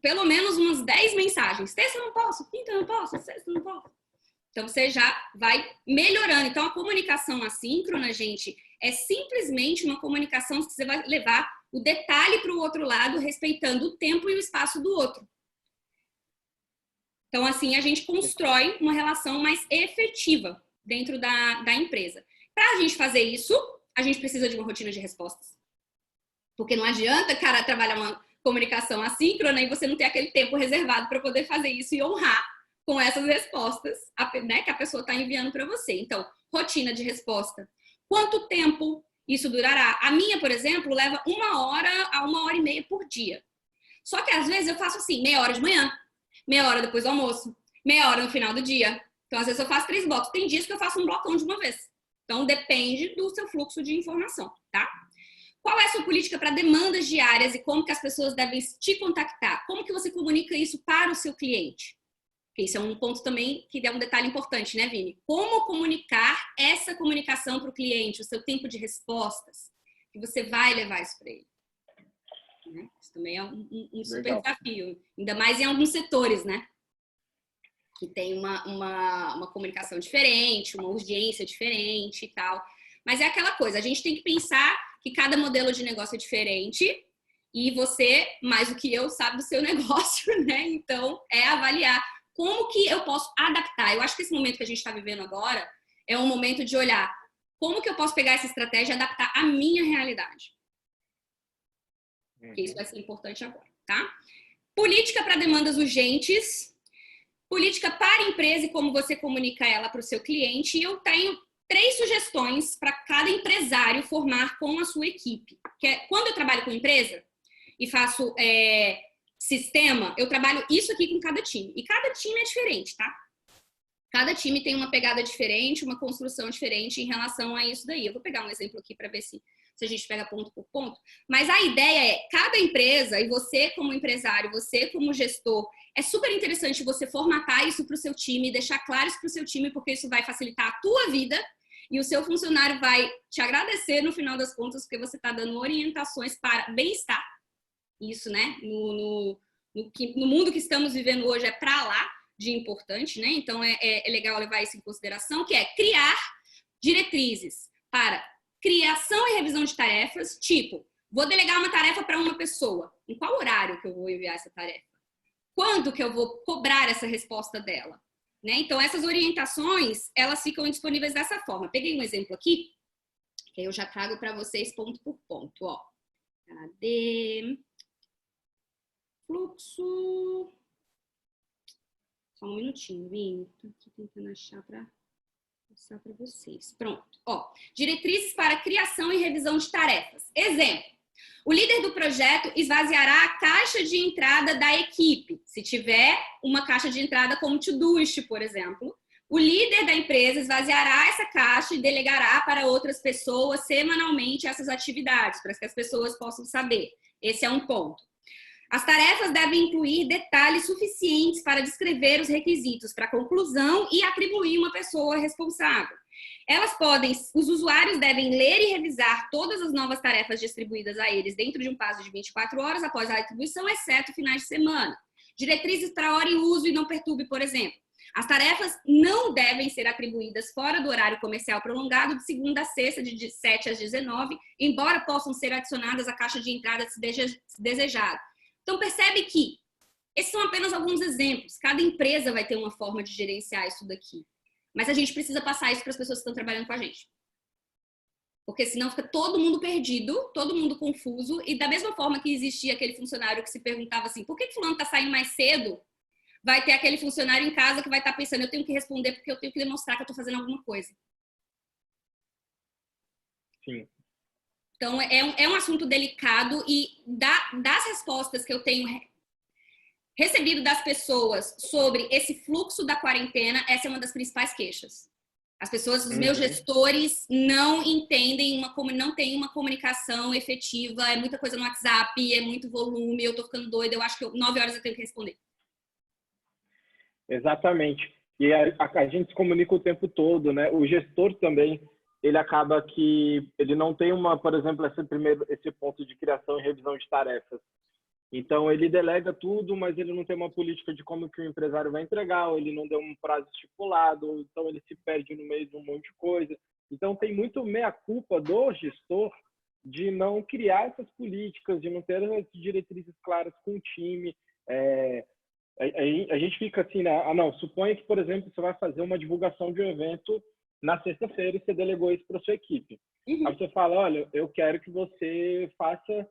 pelo menos umas 10 mensagens. Terça eu não posso, quinta eu não posso, sexta eu não posso. Então, você já vai melhorando. Então, a comunicação assíncrona, gente, é simplesmente uma comunicação que você vai levar o detalhe para o outro lado, respeitando o tempo e o espaço do outro. Então, assim, a gente constrói uma relação mais efetiva dentro da empresa. Para a gente fazer isso, a gente precisa de uma rotina de respostas. Porque não adianta, cara, trabalhar uma comunicação assíncrona e você não ter aquele tempo reservado para poder fazer isso e honrar com essas respostas, né, que a pessoa está enviando para você. Então, rotina de resposta. Quanto tempo isso durará? A minha, por exemplo, leva 1 hora a 1h30 por dia. Só que às vezes eu faço assim, meia hora de manhã, meia hora depois do almoço, meia hora no final do dia. Então, às vezes eu faço 3 blocos. Tem dias que eu faço um blocão de uma vez. Então, depende do seu fluxo de informação, tá? Qual é a sua política para demandas diárias e como que as pessoas devem te contactar? Como que você comunica isso para o seu cliente? Porque isso é um ponto também que é um detalhe importante, né, Vini? Como comunicar essa comunicação para o cliente, o seu tempo de respostas, que você vai levar isso para ele. Né? Isso também é um super desafio, ainda mais em alguns setores, né? Que tem uma comunicação diferente, uma urgência diferente e tal. Mas é aquela coisa, a gente tem que pensar que cada modelo de negócio é diferente e você, mais do que eu, sabe do seu negócio, né? Então, é avaliar como que eu posso adaptar. Eu acho que esse momento que a gente está vivendo agora é um momento de olhar como que eu posso pegar essa estratégia e adaptar à minha realidade. Porque isso vai ser importante agora, tá? Política para demandas urgentes, política para a empresa e como você comunica ela para o seu cliente. E eu tenho 3 sugestões para cada empresário formar com a sua equipe. Que é, quando eu trabalho com empresa e faço sistema, eu trabalho isso aqui com cada time. E cada time é diferente, tá? Cada time tem uma pegada diferente, uma construção diferente em relação a isso daí. Eu vou pegar um exemplo aqui para ver se a gente pega ponto por ponto. Mas a ideia é, cada empresa, e você como empresário, você como gestor, é super interessante você formatar isso para o seu time, deixar claro isso para o seu time, porque isso vai facilitar a tua vida e o seu funcionário vai te agradecer no final das contas, porque você está dando orientações para bem-estar. Isso, né? No mundo que estamos vivendo hoje é para lá de importante, né? Então, é legal levar isso em consideração, que é criar diretrizes para criação e revisão de tarefas, tipo, vou delegar uma tarefa para uma pessoa. Em qual horário que eu vou enviar essa tarefa? quando que eu vou cobrar essa resposta dela? Né? Então, essas orientações, elas ficam disponíveis dessa forma. Peguei um exemplo aqui, que eu já trago para vocês ponto por ponto. Ó. Cadê? Fluxo. Só um minutinho, Vini. Estou aqui tentando achar para mostrar para vocês. Pronto. Ó, diretrizes para criação e revisão de tarefas. Exemplo. O líder do projeto esvaziará a caixa de entrada da equipe. Se tiver uma caixa de entrada como Todoist, por exemplo, o líder da empresa esvaziará essa caixa e delegará para outras pessoas semanalmente essas atividades, para que as pessoas possam saber. Esse é um ponto. As tarefas devem incluir detalhes suficientes para descrever os requisitos para conclusão e atribuir uma pessoa responsável. Os usuários devem ler e revisar todas as novas tarefas distribuídas a eles dentro de um prazo de 24 horas após a atribuição, exceto finais de semana. Diretrizes para hora e uso e não perturbe, por exemplo. As tarefas não devem ser atribuídas fora do horário comercial prolongado de segunda a sexta, de 7 às 19, embora possam ser adicionadas à caixa de entrada se desejado. Então, percebe que esses são apenas alguns exemplos. Cada empresa vai ter uma forma de gerenciar isso daqui. Mas a gente precisa passar isso para as pessoas que estão trabalhando com a gente. Porque senão fica todo mundo perdido, todo mundo confuso. E da mesma forma que existia aquele funcionário que se perguntava assim, por que fulano está saindo mais cedo? Vai ter aquele funcionário em casa que vai estar pensando, eu tenho que responder porque eu tenho que demonstrar que eu estou fazendo alguma coisa. Sim. Então, é um assunto delicado e das respostas que eu tenho recebido das pessoas sobre esse fluxo da quarentena, essa é uma das principais queixas. As pessoas, os meus gestores, não entendem, não tem uma comunicação efetiva, é muita coisa no WhatsApp, é muito volume, eu tô ficando doida, eu acho que 9 horas eu tenho que responder. Exatamente. E a gente se comunica o tempo todo, né? O gestor também, ele acaba que ele não tem por exemplo, esse ponto de criação e revisão de tarefas. Então, ele delega tudo, mas ele não tem uma política de como que o empresário vai entregar, ou ele não deu um prazo estipulado, ou então ele se perde no meio de um monte de coisa. Então, tem muito meia-culpa do gestor de não criar essas políticas, de não ter as diretrizes claras com o time. A gente fica assim, né? Suponha que, por exemplo, você vai fazer uma divulgação de um evento na sexta-feira e você delegou isso para a sua equipe. Aí você fala, olha, eu quero que você faça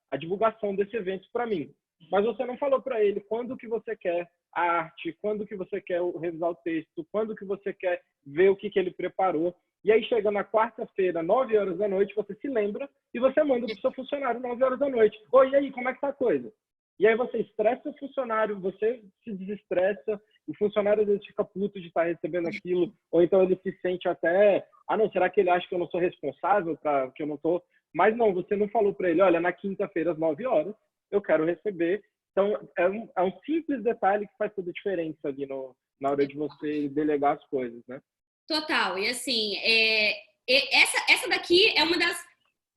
a divulgação desse evento para mim. Mas você não falou para ele quando que você quer a arte, quando que você quer revisar o texto, quando que você quer ver o que ele preparou. E aí chega na quarta-feira, 9 horas da noite, você se lembra e você manda para o seu funcionário 9 horas da noite. Oi, e aí, como é que tá a coisa? E aí você estressa o funcionário, você se desestressa, o funcionário às vezes fica puto de estar recebendo aquilo, ou então ele se sente até, será que ele acha que eu não sou responsável, que eu não estou... Mas não, você não falou para ele, olha, na quinta-feira às 9 horas, eu quero receber. Então, é um simples detalhe que faz toda a diferença ali na hora de você delegar as coisas, né? Total. E assim, essa daqui é uma das...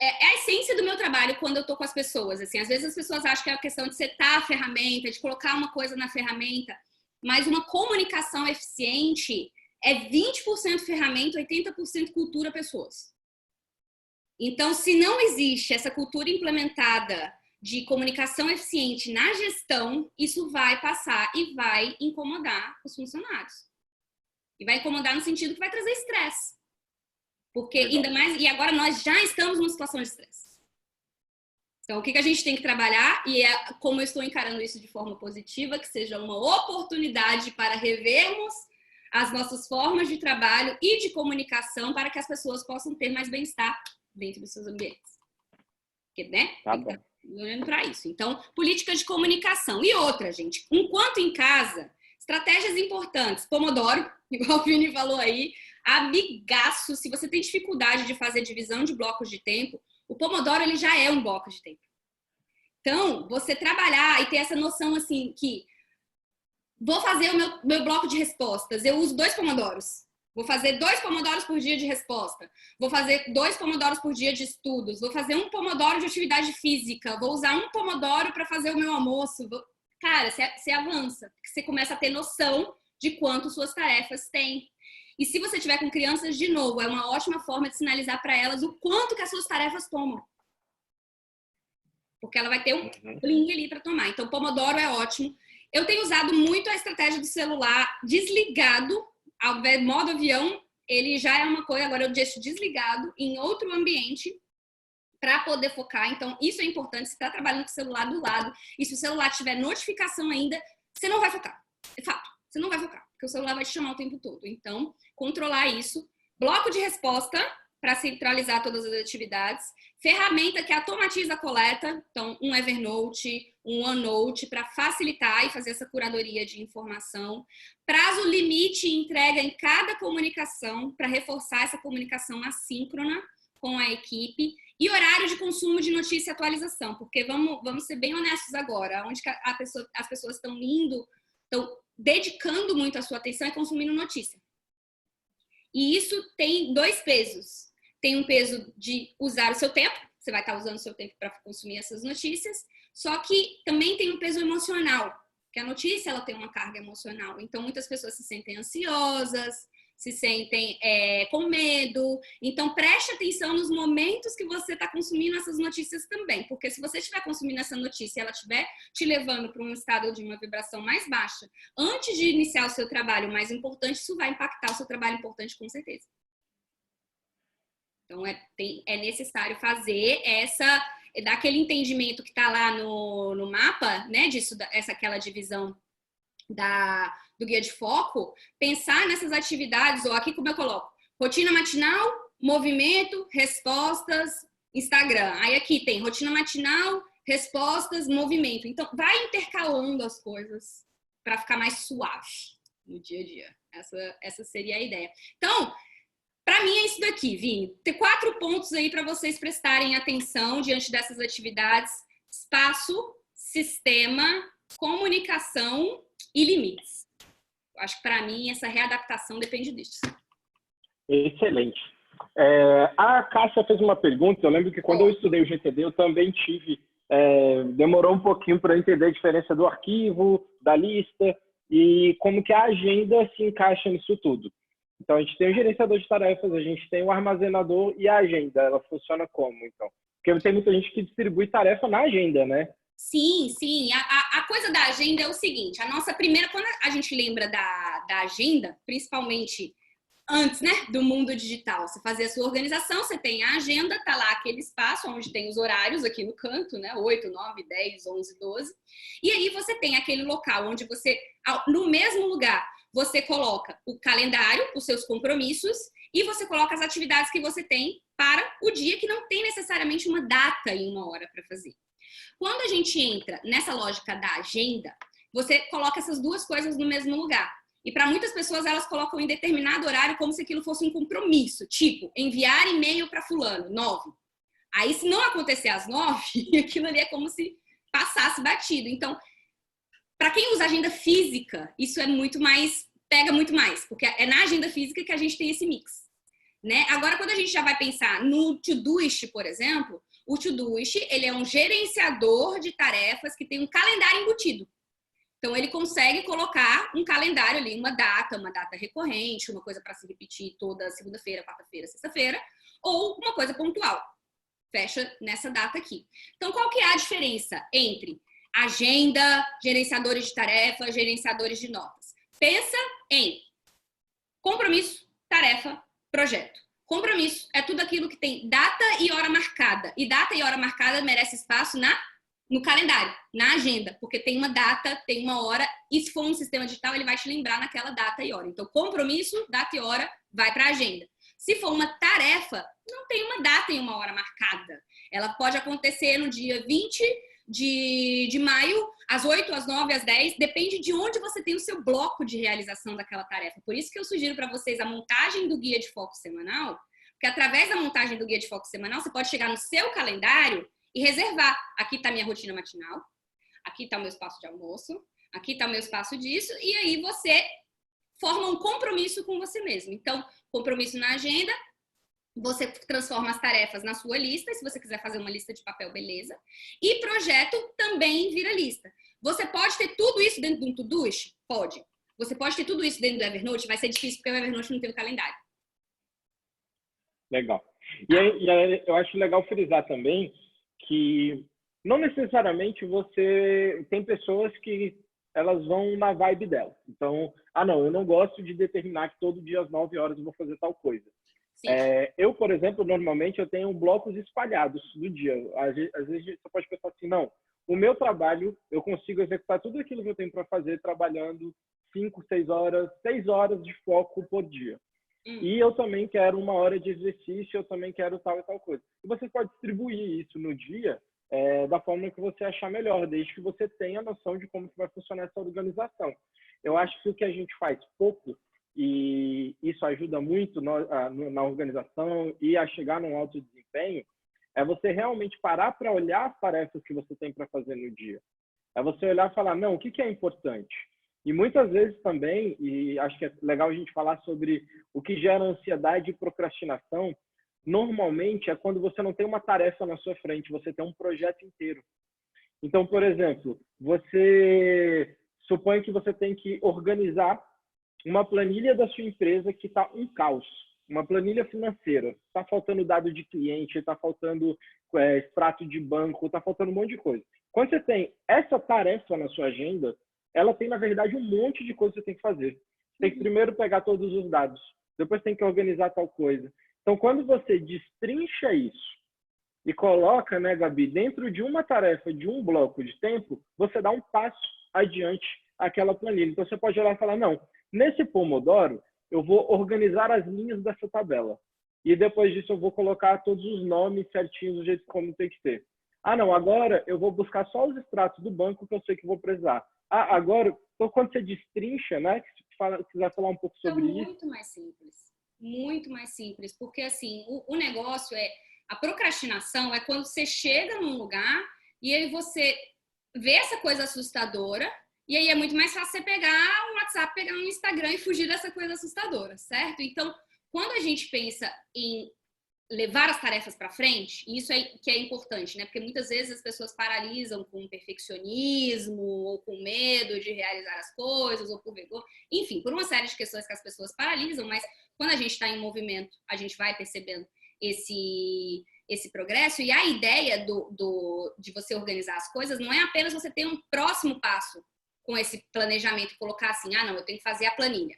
É a essência do meu trabalho quando eu tô com as pessoas. Assim, às vezes as pessoas acham que é a questão de setar a ferramenta, de colocar uma coisa na ferramenta, mas uma comunicação eficiente é 20% ferramenta, 80% cultura, pessoas. Então, se não existe essa cultura implementada de comunicação eficiente na gestão, isso vai passar e vai incomodar os funcionários. E vai incomodar no sentido que vai trazer estresse. Porque ainda mais, e agora nós já estamos numa situação de estresse. Então, o que a gente tem que trabalhar, e é como eu estou encarando isso de forma positiva, que seja uma oportunidade para revermos as nossas formas de trabalho e de comunicação para que as pessoas possam ter mais bem-estar dentro dos seus ambientes. Porque, né? Tá bom. Olhando para isso. Então, políticas de comunicação. E outra, gente, enquanto em casa, estratégias importantes. Pomodoro, igual o Vini falou aí, amigaço. Se você tem dificuldade de fazer divisão de blocos de tempo, o Pomodoro ele já é um bloco de tempo. Então, você trabalhar e ter essa noção assim que vou fazer o meu bloco de respostas. Eu uso 2 Pomodoros. Vou fazer 2 Pomodoros por dia de resposta. Vou fazer 2 Pomodoros por dia de estudos. Vou fazer 1 Pomodoro de atividade física. Vou usar 1 Pomodoro para fazer o meu almoço. Cara, você avança. Você começa a ter noção de quanto suas tarefas têm. E se você tiver com crianças, de novo, é uma ótima forma de sinalizar para elas o quanto que as suas tarefas tomam. porque ela vai ter um bling ali para tomar. Então, Pomodoro é ótimo. Eu tenho usado muito a estratégia do celular desligado, ao invés modo avião, ele já é uma coisa, agora eu deixo desligado em outro ambiente para poder focar. Então, isso é importante. Você está trabalhando com o celular do lado, e se o celular tiver notificação ainda, você não vai focar. É fato, você não vai focar, porque o celular vai te chamar o tempo todo. Então, controlar isso. Bloco de resposta, para centralizar todas as atividades. Ferramenta que automatiza a coleta, então um Evernote, um OneNote, para facilitar e fazer essa curadoria de informação. Prazo limite e entrega em cada comunicação, para reforçar essa comunicação assíncrona com a equipe. E horário de consumo de notícia e atualização, porque vamos ser bem honestos agora, onde que as pessoas estão indo, estão dedicando muito a sua atenção e consumindo notícia. E isso tem dois pesos. Tem um peso de usar o seu tempo, você vai estar usando o seu tempo para consumir essas notícias, só que também tem um peso emocional, porque a notícia ela tem uma carga emocional. Então, muitas pessoas se sentem ansiosas, se sentem com medo. Então, preste atenção nos momentos que você está consumindo essas notícias também, porque se você estiver consumindo essa notícia e ela estiver te levando para um estado de uma vibração mais baixa, antes de iniciar o seu trabalho mais importante, isso vai impactar o seu trabalho importante com certeza. Então, é necessário fazer dar aquele entendimento que está lá no mapa, né, aquela divisão do guia de foco, pensar nessas atividades, ou aqui como eu coloco, rotina matinal, movimento, respostas, Instagram. Aí aqui tem rotina matinal, respostas, movimento. Então, vai intercalando as coisas para ficar mais suave no dia a dia. Essa seria a ideia. Então, para mim é isso daqui, Vini. Tem 4 pontos aí para vocês prestarem atenção diante dessas atividades: espaço, sistema, comunicação e limites. Acho que para mim essa readaptação depende disso. Excelente. A Cássia fez uma pergunta. Eu lembro que quando eu estudei o GTD, eu também tive... demorou um pouquinho para entender a diferença do arquivo, da lista e como que a agenda se encaixa nisso tudo. Então, a gente tem o gerenciador de tarefas, a gente tem o armazenador e a agenda. Ela funciona como, então? Porque tem muita gente que distribui tarefa na agenda, né? Sim, sim. A coisa da agenda é o seguinte, a nossa primeira, quando a gente lembra da agenda, principalmente antes, né, do mundo digital, você fazia a sua organização, você tem a agenda, tá lá aquele espaço onde tem os horários aqui no canto, né, 8, 9, 10, 11, 12, e aí você tem aquele local onde você, no mesmo lugar, você coloca o calendário, os seus compromissos, e você coloca as atividades que você tem para o dia, que não tem necessariamente uma data e uma hora para fazer. Quando a gente entra nessa lógica da agenda, você coloca essas duas coisas no mesmo lugar. E para muitas pessoas, elas colocam em determinado horário como se aquilo fosse um compromisso. Tipo, enviar e-mail para fulano, 9. Aí, se não acontecer às 9, aquilo ali é como se passasse batido. Então, para quem usa agenda física, isso é muito mais, pega muito mais. Porque é na agenda física que a gente tem esse mix. Né? Agora, quando a gente já vai pensar no Todoist, por exemplo, o Todoist, ele é um gerenciador de tarefas que tem um calendário embutido. Então, ele consegue colocar um calendário ali, uma data recorrente, uma coisa para se repetir toda segunda-feira, quarta-feira, sexta-feira, ou uma coisa pontual. Fecha nessa data aqui. Então, qual que é a diferença entre agenda, gerenciadores de tarefas, gerenciadores de notas? Pensa em compromisso, tarefa, projeto. Compromisso é tudo aquilo que tem data e hora marcada. E data e hora marcada merece espaço no calendário, na agenda, porque tem uma data, tem uma hora, e se for um sistema digital, ele vai te lembrar naquela data e hora. Então, compromisso, data e hora, vai para a agenda. Se for uma tarefa, não tem uma data e uma hora marcada. Ela pode acontecer no dia 20 de maio, às 8, às 9, às 10, depende de onde você tem o seu bloco de realização daquela tarefa. Por isso que eu sugiro para vocês a montagem do guia de foco semanal, porque através da montagem do guia de foco semanal, você pode chegar no seu calendário e reservar. Aqui está minha rotina matinal, aqui está o meu espaço de almoço, aqui está o meu espaço disso, e aí você forma um compromisso com você mesmo. Então, compromisso na agenda, você transforma as tarefas na sua lista, se você quiser fazer uma lista de papel, beleza. E projeto também vira lista. Você pode ter tudo isso dentro de um Todoist? Pode. Você pode ter tudo isso dentro do Evernote? Vai ser difícil porque o Evernote não tem o calendário. Legal. E aí, eu acho legal frisar também que não necessariamente você... Tem pessoas que elas vão na vibe dela. Então, não, eu não gosto de determinar que todo dia às 9 horas eu vou fazer tal coisa. Eu, por exemplo, normalmente eu tenho blocos espalhados do dia. Às vezes você pode pensar assim, não, o meu trabalho, eu consigo executar tudo aquilo que eu tenho para fazer trabalhando 5, 6 horas, 6 horas de foco por dia. E eu também quero 1 hora de exercício, eu também quero tal e tal coisa. E você pode distribuir isso no dia da forma que você achar melhor, desde que você tenha noção de como que vai funcionar essa organização. Eu acho que o que a gente faz pouco, e isso ajuda muito na organização e a chegar num alto desempenho, é você realmente parar para olhar as tarefas que você tem para fazer no dia. É você olhar e falar, não, o que é importante? E muitas vezes também, e acho que é legal a gente falar sobre o que gera ansiedade e procrastinação, normalmente é quando você não tem uma tarefa na sua frente, você tem um projeto inteiro. Então, por exemplo, você supõe que você tem que organizar uma planilha da sua empresa que está um caos, uma planilha financeira. Está faltando dado de cliente, está faltando extrato de banco, está faltando um monte de coisa. Quando você tem essa tarefa na sua agenda, ela tem, na verdade, um monte de coisa que você tem que fazer. Você tem que primeiro pegar todos os dados, depois tem que organizar tal coisa. Então, quando você destrincha isso e coloca, né, Gabi, dentro de uma tarefa, de um bloco de tempo, você dá um passo adiante àquela planilha. Então, você pode olhar e falar, não, nesse Pomodoro, eu vou organizar as linhas dessa tabela. E depois disso, eu vou colocar todos os nomes certinhos do jeito como tem que ser. Não, agora eu vou buscar só os extratos do banco que eu sei que vou precisar. Agora, então, quando você destrincha, né, se quiser falar um pouco sobre isso. Muito mais simples. Muito mais simples. Porque, assim, o negócio a procrastinação é quando você chega num lugar e aí você vê essa coisa assustadora e aí é muito mais fácil você pegar um WhatsApp, pegar um Instagram e fugir dessa coisa assustadora, certo? Então, quando a gente pensa em levar as tarefas para frente, e isso que é importante, né? Porque muitas vezes as pessoas paralisam com perfeccionismo ou com medo de realizar as coisas ou por vergonha, enfim, por uma série de questões que as pessoas paralisam, mas quando a gente está em movimento, a gente vai percebendo esse progresso. E a ideia de você organizar as coisas não é apenas você ter um próximo passo com esse planejamento e colocar assim, não, eu tenho que fazer a planilha.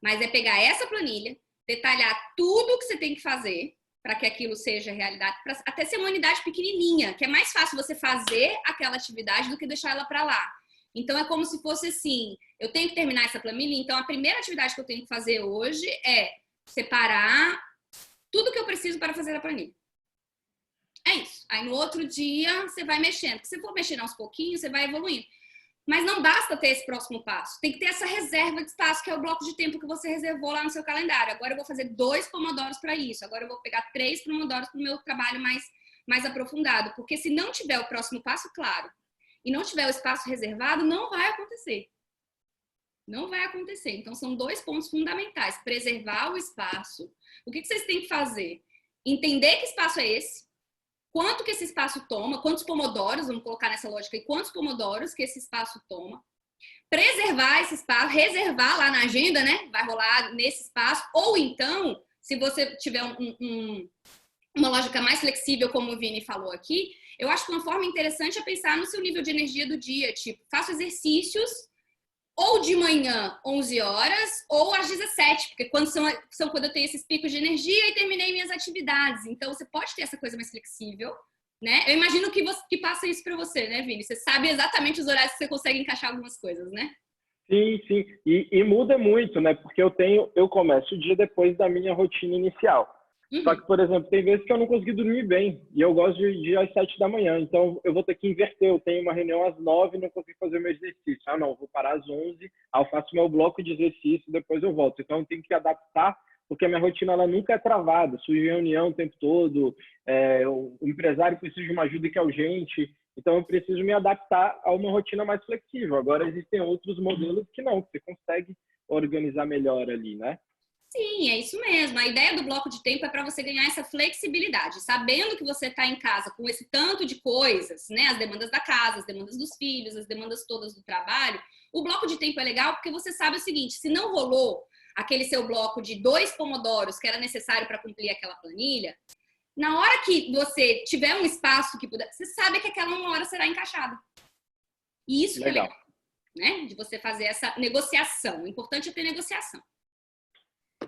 Mas é pegar essa planilha, detalhar tudo o que você tem que fazer para que aquilo seja realidade, para até ser uma unidade pequenininha, que é mais fácil você fazer aquela atividade do que deixar ela para lá. Então, é como se fosse assim, eu tenho que terminar essa planilha, então a primeira atividade que eu tenho que fazer hoje é separar tudo que eu preciso para fazer a planilha. É isso. Aí, no outro dia, você vai mexendo. Se você for mexendo aos pouquinhos, você vai evoluindo. Mas não basta ter esse próximo passo. Tem que ter essa reserva de espaço, que é o bloco de tempo que você reservou lá no seu calendário. Agora eu vou fazer 2 pomodoros para isso. Agora eu vou pegar 3 pomodoros para o meu trabalho mais aprofundado. Porque se não tiver o próximo passo, claro, e não tiver o espaço reservado, não vai acontecer. Não vai acontecer. Então, são 2 pontos fundamentais. Preservar o espaço. O que vocês têm que fazer? Entender que espaço é esse. Quanto que esse espaço toma, quantos pomodoros, vamos colocar nessa lógica aí, quantos pomodoros que esse espaço toma. Preservar esse espaço, reservar lá na agenda, né? Vai rolar nesse espaço. Ou então, se você tiver uma lógica mais flexível, como o Vini falou aqui, eu acho que uma forma interessante é pensar no seu nível de energia do dia. Tipo, faço exercícios ou de manhã, 11 horas, ou às 17, porque quando quando eu tenho esses picos de energia e terminei minhas atividades. Então, você pode ter essa coisa mais flexível, né? Eu imagino que passa isso para você, né, Vini? Você sabe exatamente os horários que você consegue encaixar algumas coisas, né? Sim, sim. E muda muito, né? Porque eu começo o dia depois da minha rotina inicial. Só que, por exemplo, tem vezes que eu não consegui dormir bem. E eu gosto de ir às 7 da manhã. Então, eu vou ter que inverter. Eu tenho uma reunião às 9 e não consigo fazer o meu exercício. Não, vou parar às 11. Eu faço meu bloco de exercício e depois eu volto. Então, eu tenho que adaptar, porque a minha rotina ela nunca é travada. Surge reunião o tempo todo. O empresário precisa de uma ajuda que é urgente. Então, eu preciso me adaptar a uma rotina mais flexível. Agora, existem outros modelos que não. Que você consegue organizar melhor ali, né? Sim, é isso mesmo. A ideia do bloco de tempo é para você ganhar essa flexibilidade, sabendo que você está em casa com esse tanto de coisas, né? As demandas da casa, as demandas dos filhos, as demandas todas do trabalho. O bloco de tempo é legal porque você sabe o seguinte: se não rolou aquele seu bloco de 2 pomodoros que era necessário para cumprir aquela planilha, Na hora que você tiver um espaço que puder, você sabe que aquela 1 hora será encaixada. E isso que é legal, né? De você fazer essa negociação. O importante é ter negociação.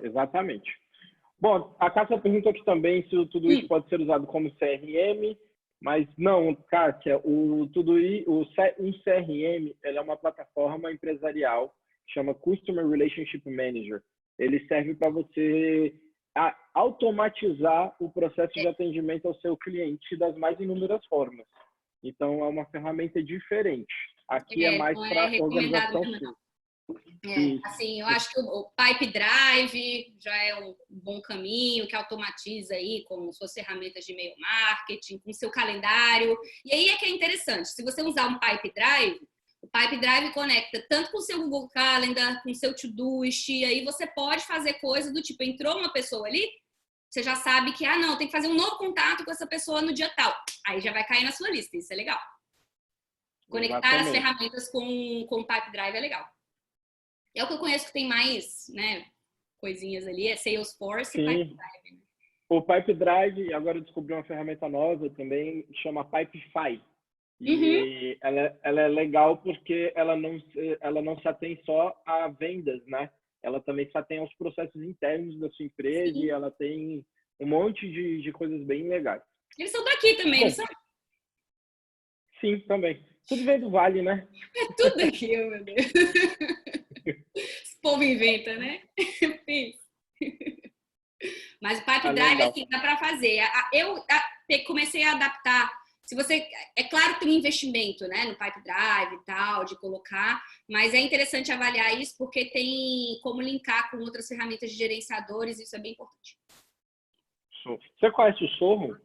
Exatamente. Bom, a Cássia perguntou aqui também se o Todoist pode ser usado como CRM, mas não, Cássia, um CRM ele é uma plataforma empresarial que chama Customer Relationship Manager. Ele serve para você automatizar o processo de atendimento ao seu cliente das mais inúmeras formas. Então, é uma ferramenta diferente. Aqui é mais para organização sua. Assim, eu acho que o Pipe Drive já é um bom caminho, que automatiza aí com suas ferramentas de e-mail marketing, com seu calendário. E aí é que é interessante, se você usar um Pipe Drive, o Pipe Drive conecta tanto com o seu Google Calendar, com o seu Todoist, e aí você pode fazer coisa do tipo, entrou uma pessoa ali, você já sabe que, não, tem que fazer um novo contato com essa pessoa no dia tal. Aí já vai cair na sua lista, isso é legal. Conectar as ferramentas com o Pipe Drive é legal. É o que eu conheço que tem mais, né, coisinhas ali, é Salesforce e Pipe Drive. O Pipe Drive, agora eu descobri uma ferramenta nova também, que chama Pipefy. E ela é legal porque ela não se atém só a vendas, né? Ela também se atém aos processos internos da sua empresa. Sim. E ela tem um monte de coisas bem legais. Eles são daqui também, eles são? Sim, também. Tudo vem do Vale, né? É tudo daqui, meu Deus. Esse povo inventa, né? Mas o Pipe Drive, assim, dá para fazer. Eu comecei a adaptar. Se você, é claro que tem um investimento, né, no Pipe Drive e tal, de colocar, mas é interessante avaliar isso porque tem como linkar com outras ferramentas de gerenciadores, isso é bem importante. Você conhece o Sorro?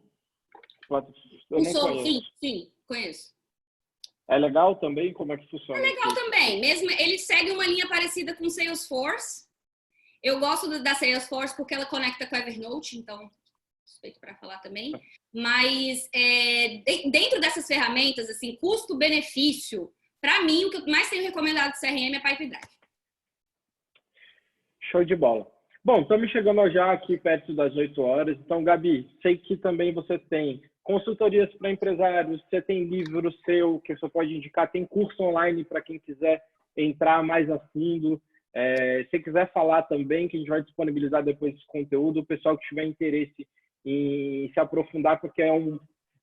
O Sorro, sim, conheço. É legal também? Como é que funciona? É legal também. Mesmo, ele segue uma linha parecida com o Salesforce. Eu gosto da Salesforce porque ela conecta com o Evernote, então suspeito para falar também. Mas dentro dessas ferramentas, assim, custo-benefício, para mim, o que eu mais tenho recomendado de CRM é Pipe Drive. Show de bola. Bom, estamos chegando já aqui perto das 8 horas. Então, Gabi, sei que também você tem consultorias para empresários, você tem livro seu que você pode indicar, tem curso online para quem quiser entrar mais a fundo. Se quiser falar também, que a gente vai disponibilizar depois esse conteúdo, o pessoal que tiver interesse em se aprofundar, porque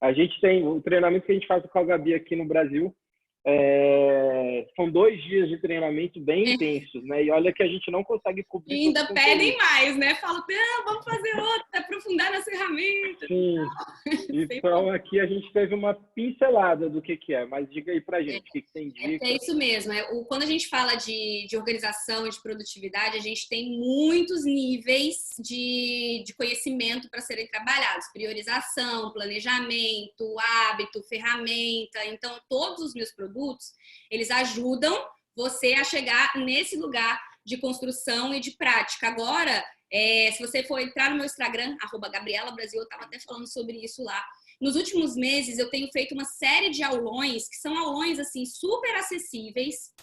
a gente tem o treinamento que a gente faz com a Gabi aqui no Brasil, são 2 dias de treinamento bem intensos, né? E olha que a gente não consegue cobrir. E ainda pedem mais, né? Falam, vamos fazer outra, aprofundar nas ferramentas. Sim. Então aqui a gente teve uma pincelada do que é, mas diga aí pra gente, o que tem dica? É isso mesmo. Quando a gente fala de organização e de produtividade, a gente tem muitos níveis de conhecimento para serem trabalhados. Priorização, planejamento, hábito, ferramenta. Então, todos os meus produtos, eles ajudam você a chegar nesse lugar de construção e de prática. Agora, se você for entrar no meu Instagram, @GabrielaBrasil, eu estava até falando sobre isso lá. Nos últimos meses, eu tenho feito uma série de aulões, que são aulões, assim, super acessíveis,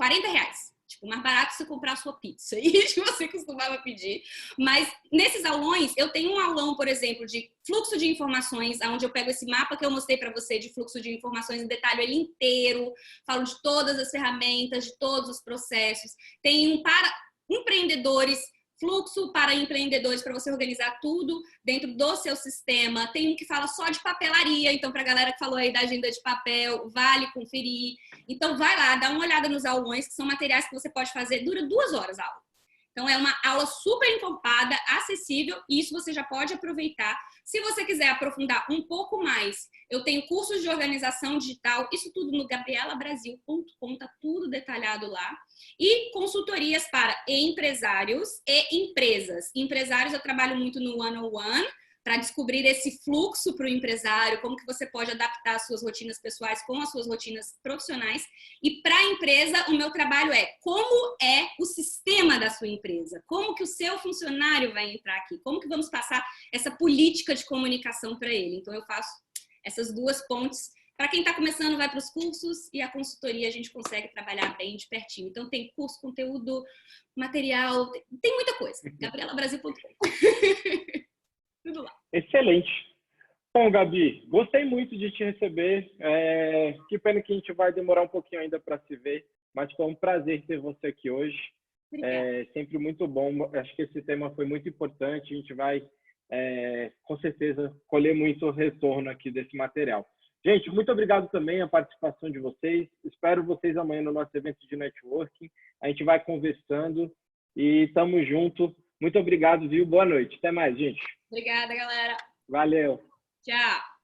R$40. Tipo, mais barato você comprar a sua pizza, isso que você costumava pedir. Mas, nesses aulões, eu tenho um aulão, por exemplo, de fluxo de informações, onde eu pego esse mapa que eu mostrei para você de fluxo de informações e detalho ele inteiro, falo de todas as ferramentas, de todos os processos. Tem um para empreendedores, fluxo para empreendedores, para você organizar tudo dentro do seu sistema. Tem um que fala só de papelaria, então para a galera que falou aí da agenda de papel, vale conferir. Então vai lá, dá uma olhada nos aulões, que são materiais que você pode fazer, dura 2 horas a aula. Então é uma aula super encorpada, acessível, e isso você já pode aproveitar. Se você quiser aprofundar um pouco mais, eu tenho cursos de organização digital, isso tudo no gabrielabrasil.com, tá tudo detalhado lá. E consultorias para empresários e empresas. Empresários eu trabalho muito no one-on-one, para descobrir esse fluxo para o empresário, como que você pode adaptar as suas rotinas pessoais com as suas rotinas profissionais. E para a empresa, o meu trabalho é como é o sistema da sua empresa, como que o seu funcionário vai entrar aqui, como que vamos passar essa política de comunicação para ele. Então, eu faço essas 2 pontes. Para quem está começando, vai para os cursos, e a consultoria a gente consegue trabalhar bem de pertinho. Então, tem curso, conteúdo, material, tem muita coisa. GabrielaBrasil.com. Tudo lá. Excelente. Bom, Gabi, gostei muito de te receber. Que pena que a gente vai demorar um pouquinho ainda para se ver, mas foi um prazer ter você aqui hoje. Sempre muito bom. Acho que esse tema foi muito importante. A gente vai, com certeza, colher muito retorno aqui desse material. Gente, muito obrigado também a participação de vocês. Espero vocês amanhã no nosso evento de networking. A gente vai conversando e tamo junto. Muito obrigado, viu? Boa noite. Até mais, gente. Obrigada, galera. Valeu. Tchau.